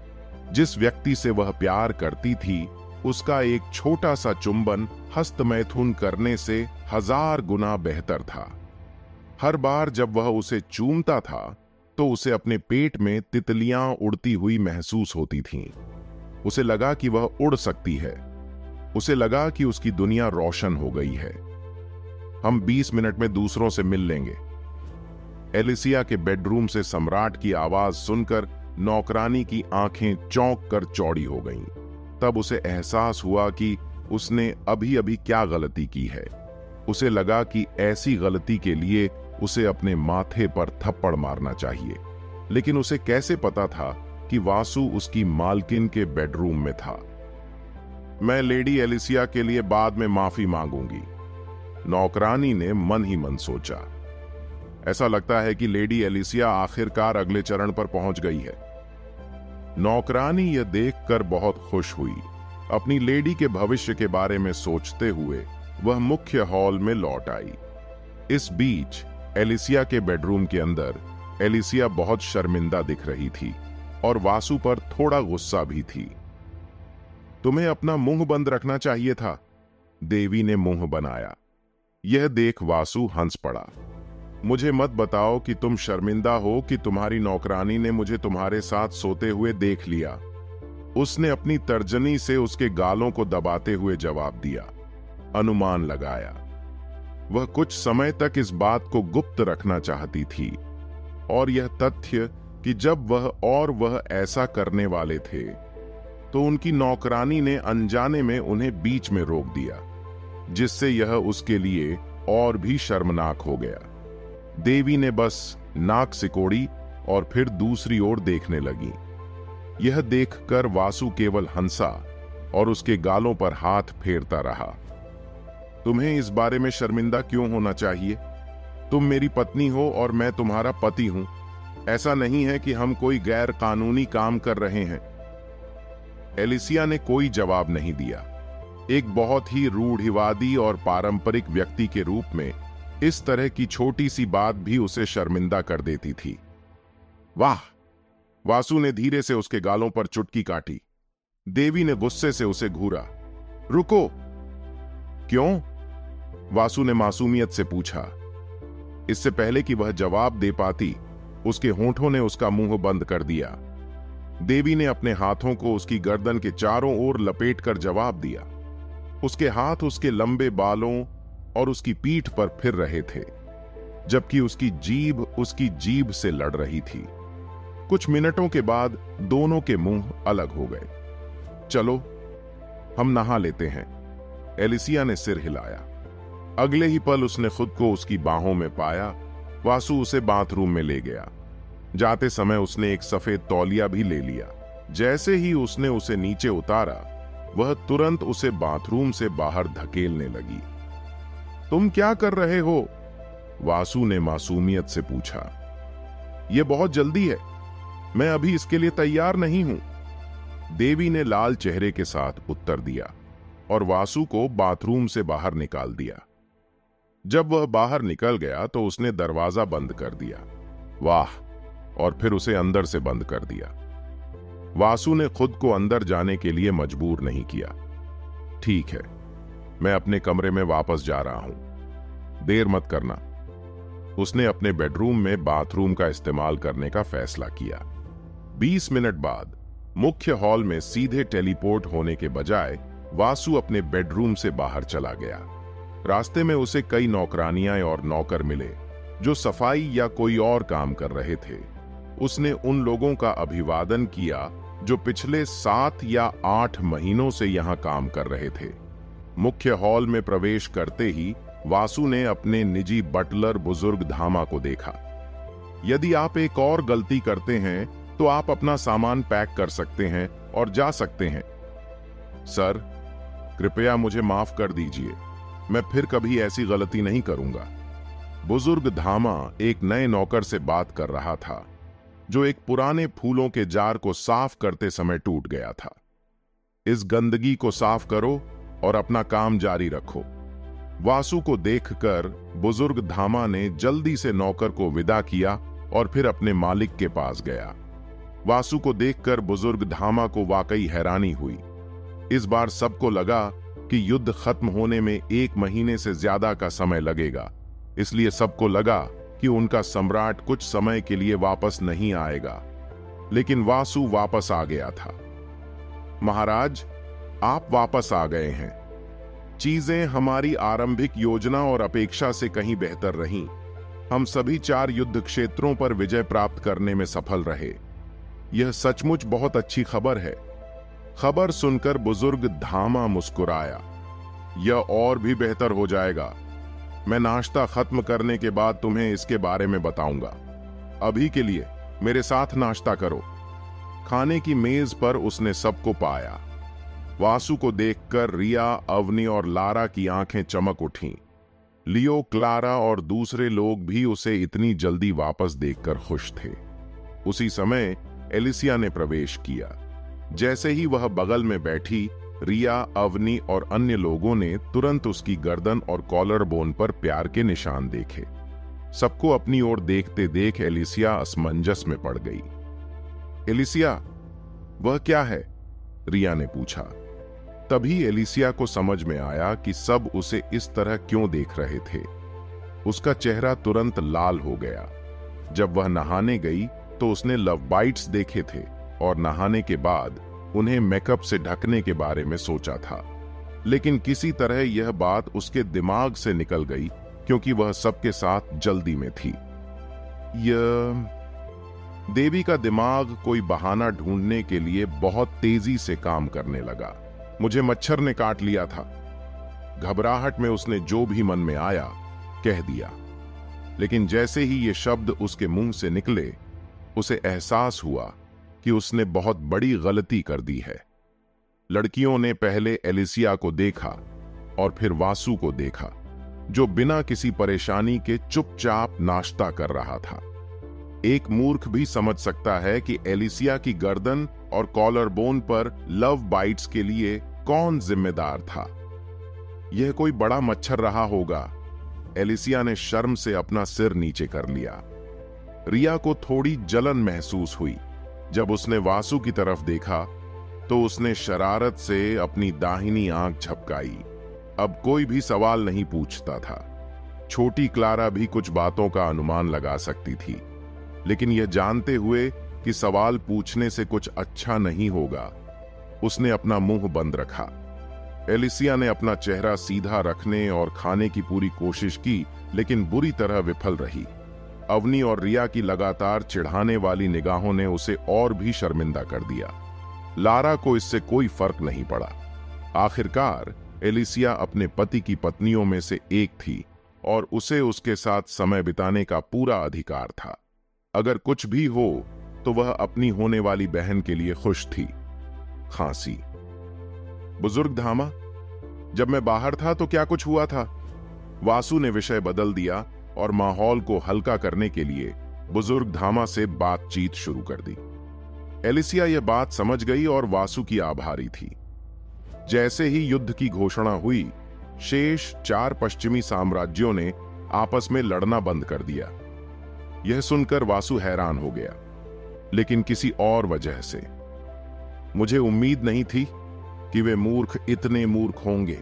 जिस व्यक्ति से वह प्यार करती थी, उसका एक छोटा सा चुंबन हस्तमैथुन करने से 1000 गुना बेहतर था। हर बार जब वह उसे चूमता था तो उसे अपने पेट में तितलियां उड़ती हुई महसूस होती थीं। उसे लगा कि वह उड़ सकती है। उसे लगा कि उसकी दुनिया रोशन हो गई है। हम 20 मिनट में दूसरों से मिल लेंगे। एलिसिया के बेडरूम से सम्राट की आवाज सुनकर नौकरानी की आंखें चौंक कर चौड़ी हो गईं। तब उसे एहसास हुआ कि उसने अभी अभी क्या गलती की है। उसे लगा कि ऐसी गलती के लिए उसे अपने माथे पर थप्पड़ मारना चाहिए। लेकिन उसे कैसे पता था कि वासु उसकी मालकिन के बेडरूम में था? मैं लेडी एलिसिया के लिए बाद में माफी मांगूंगी, नौकरानी ने मन ही मन सोचा। ऐसा लगता है कि लेडी एलिसिया आखिरकार अगले चरण पर पहुंच गई है। नौकरानी यह देखकर बहुत खुश हुई। अपनी लेडी के भविष्य के बारे में सोचते हुए वह मुख्य हॉल में लौट आई। इस बीच एलिसिया के बेडरूम के अंदर एलिसिया बहुत शर्मिंदा दिख रही थी और वासु पर थोड़ा गुस्सा भी थी। तुम्हें अपना मुंह बंद रखना चाहिए था, देवी ने मुंह बनाया। यह देख वासु हंस पड़ा। मुझे मत बताओ कि तुम शर्मिंदा हो कि तुम्हारी नौकरानी ने मुझे तुम्हारे साथ सोते हुए देख लिया। उसने अपनी तर्जनी से उसके गालों को दबाते हुए जवाब दिया। अनुमान लगाया। वह कुछ समय तक इस बात को गुप्त रखना चाहती थी, और यह तथ्य कि जब वह ऐसा करने वाले थे तो उनकी नौकरानी ने अनजाने में उन्हें बीच में रोक दिया, जिससे यह उसके लिए और भी शर्मनाक हो गया। देवी ने बस नाक सिकोड़ी और फिर दूसरी ओर देखने लगी। यह देखकर वासु केवल हंसा और उसके गालों पर हाथ फेरता रहा। तुम्हें इस बारे में शर्मिंदा क्यों होना चाहिए? तुम मेरी पत्नी हो और मैं तुम्हारा पति हूं। ऐसा नहीं है कि हम कोई गैर कानूनी काम कर रहे हैं। एलिसिया ने कोई जवाब नहीं दिया। एक बहुत ही रूढ़िवादी और पारंपरिक व्यक्ति के रूप में इस तरह की छोटी सी बात भी उसे शर्मिंदा कर देती थी। वाह! वासु ने धीरे से उसके गालों पर चुटकी काटी। देवी ने गुस्से से उसे घूरा। रुको! क्यों? वासु ने मासूमियत से पूछा। इससे पहले कि वह जवाब दे पाती, उसके होंठों ने उसका मुंह बंद कर दिया। देवी ने अपने हाथों को उसकी गर्दन के चारों ओर लपेटकर जवाब दिया। उसके हाथ उसके लंबे बालों और उसकी पीठ पर फिर रहे थे, जबकि उसकी जीभ से लड़ रही थी। कुछ मिनटों के बाद दोनों के मुंह अलग हो गए। चलो, हम नहा लेते हैं, एलिसिया ने सिर हिलाया। अगले ही पल उसने खुद को उसकी बाहों में पाया। वासु उसे बाथरूम में ले गया। जाते समय उसने एक सफेद तौलिया भी ले लिया। जैसे ही उसने उसे नीचे उतारा, वह तुरंत उसे बाथरूम से बाहर धकेलने लगी। तुम क्या कर रहे हो? वासु ने मासूमियत से पूछा। यह बहुत जल्दी है, मैं अभी इसके लिए तैयार नहीं हूं, देवी ने लाल चेहरे के साथ उत्तर दिया और वासु को बाथरूम से बाहर निकाल दिया। जब वह बाहर निकल गया तो उसने दरवाजा बंद कर दिया। वाह! और फिर उसे अंदर से बंद कर दिया। वासु ने खुद को अंदर जाने के लिए मजबूर नहीं किया। ठीक है, मैं अपने कमरे में वापस जा रहा हूं, देर मत करना। उसने अपने बेडरूम में बाथरूम का इस्तेमाल करने का फैसला किया। 20 मिनट बाद मुख्य हॉल में सीधे टेलीपोर्ट होने के बजाय वासु अपने बेडरूम से बाहर चला गया। रास्ते में उसे कई नौकरानियां और नौकर मिले जो सफाई या कोई और काम कर रहे थे। उसने उन लोगों का अभिवादन किया जो पिछले 7 या 8 महीनों से यहां काम कर रहे थे। मुख्य हॉल में प्रवेश करते ही वासु ने अपने निजी बटलर बुजुर्ग धामा को देखा। यदि आप एक और गलती करते हैं तो आप अपना सामान पैक कर सकते हैं और जा सकते हैं। सर, कृपया मुझे माफ कर दीजिए, मैं फिर कभी ऐसी गलती नहीं करूंगा। बुजुर्ग धामा एक नए नौकर से बात कर रहा था जो एक पुराने फूलों के जार को साफ करते समय टूट गया था। इस गंदगी को साफ करो और अपना काम जारी रखो। वासु को देखकर बुजुर्ग धामा ने जल्दी से नौकर को विदा किया और फिर अपने मालिक के पास गया। वासु को देखकर बुजुर्ग धामा को वाकई हैरानी हुई। इस बार सबको लगा कि युद्ध खत्म होने में 1 महीने से ज्यादा का समय लगेगा, इसलिए सबको लगा कि उनका सम्राट कुछ समय के लिए वापस नहीं आएगा। लेकिन वासु वापस आ गया था। महाराज, आप वापस आ गए हैं। चीजें हमारी आरंभिक योजना और अपेक्षा से कहीं बेहतर रहीं। हम सभी 4 युद्ध क्षेत्रों पर विजय प्राप्त करने में सफल रहे। यह सचमुच बहुत अच्छी खबर है। खबर सुनकर बुजुर्ग धामा मुस्कुराया। यह और भी बेहतर हो जाएगा। मैं नाश्ता खत्म करने के बाद तुम्हें इसके बारे में बताऊंगा। अभी के लिए मेरे साथ नाश्ता करो। खाने की मेज पर उसने सबको पाया। वासु को देखकर रिया, अवनी और लारा की आंखें चमक उठीं। लियो, क्लारा और दूसरे लोग भी उसे इतनी जल्दी वापस देखकर खुश थे। उसी समय एलिसिया ने प्रवेश किया। जैसे ही वह बगल में बैठी, रिया, अवनी और अन्य लोगों ने तुरंत उसकी गर्दन और कॉलर बोन पर प्यार के निशान देखे। सबको अपनी ओर देखते देख एलिसिया असमंजस में पड़ गई। एलिसिया, वह क्या है? रिया ने पूछा। तभी एलिसिया को समझ में आया कि सब उसे इस तरह क्यों देख रहे थे। उसका चेहरा तुरंत लाल हो गया। जब वह नहाने गई तो उसने लव बाइट्स देखे थे और नहाने के बाद उन्हें मेकअप से ढकने के बारे में सोचा था, लेकिन किसी तरह यह बात उसके दिमाग से निकल गई क्योंकि वह सबके साथ जल्दी में थी। देवी का दिमाग कोई बहाना ढूंढने के लिए बहुत तेजी से काम करने लगा। मुझे मच्छर ने काट लिया था। घबराहट में उसने जो भी मन में आया कह दिया, लेकिन जैसे ही ये शब्द उसके मुंह से निकले, उसे एहसास हुआ कि उसने बहुत बड़ी गलती कर दी है। लड़कियों ने पहले एलिसिया को देखा और फिर वासु को देखा, जो बिना किसी परेशानी के चुपचाप नाश्ता कर रहा था। एक मूर्ख भी समझ सकता है कि एलिसिया की गर्दन और कॉलर बोन पर लव बाइट्स के लिए कौन जिम्मेदार था। यह कोई बड़ा मच्छर रहा होगा। एलिसिया ने शर्म से अपना सिर नीचे कर लिया। रिया को थोड़ी जलन महसूस हुई। जब उसने वासु की तरफ देखा तो उसने शरारत से अपनी दाहिनी आंख झपकाई। अब कोई भी सवाल नहीं पूछता था। छोटी क्लारा भी कुछ बातों का अनुमान लगा सकती थी, लेकिन यह जानते हुए कि सवाल पूछने से कुछ अच्छा नहीं होगा, उसने अपना मुंह बंद रखा। एलिसिया ने अपना चेहरा सीधा रखने और खाने की पूरी कोशिश की, लेकिन बुरी तरह विफल रही। अवनी और रिया की लगातार चिढ़ाने वाली निगाहों ने उसे और भी शर्मिंदा कर दिया। लारा को इससे कोई फर्क नहीं पड़ा। आखिरकार एलिसिया अपने पति की पत्नियों में से एक थी और उसे उसके साथ समय बिताने का पूरा अधिकार था। अगर कुछ भी हो तो वह अपनी होने वाली बहन के लिए खुश थी। खांसी। बुजुर्ग धामा, जब मैं बाहर था तो क्या कुछ हुआ था? वासु ने विषय बदल दिया और माहौल को हल्का करने के लिए बुजुर्ग धामा से बातचीत शुरू कर दी। एलिसिया यह बात समझ गई और वासु की आभारी थी। जैसे ही युद्ध की घोषणा हुई, शेष 4 पश्चिमी साम्राज्यों ने आपस में लड़ना बंद कर दिया। यह सुनकर वासु हैरान हो गया, लेकिन किसी और वजह से। मुझे उम्मीद नहीं थी कि वे मूर्ख इतने मूर्ख होंगे।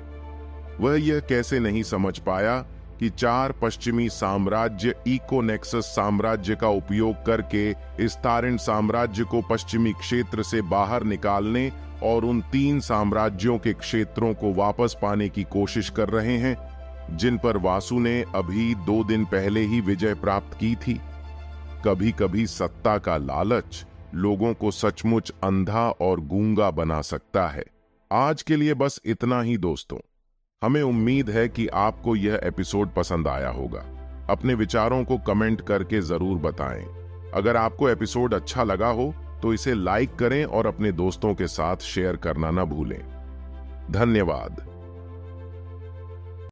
वह यह कैसे नहीं समझ पाया कि 4 पश्चिमी साम्राज्य इकोनेक्सस साम्राज्य का उपयोग करके इस तारिन साम्राज्य को पश्चिमी क्षेत्र से बाहर निकालने और उन 3 साम्राज्यों के क्षेत्रों को वापस पाने की कोशिश कर रहे हैं, जिन पर वासु ने अभी 2 दिन पहले ही विजय प्राप्त की थी। कभी कभी सत्ता का लालच लोगों को सचमुच अंधा और गूंगा बना सकता है। आज के लिए बस इतना ही दोस्तों। हमें उम्मीद है कि आपको यह एपिसोड पसंद आया होगा। अपने विचारों को कमेंट करके जरूर बताएं। अगर आपको एपिसोड अच्छा लगा हो तो इसे लाइक करें और अपने दोस्तों के साथ शेयर करना न भूलें। धन्यवाद।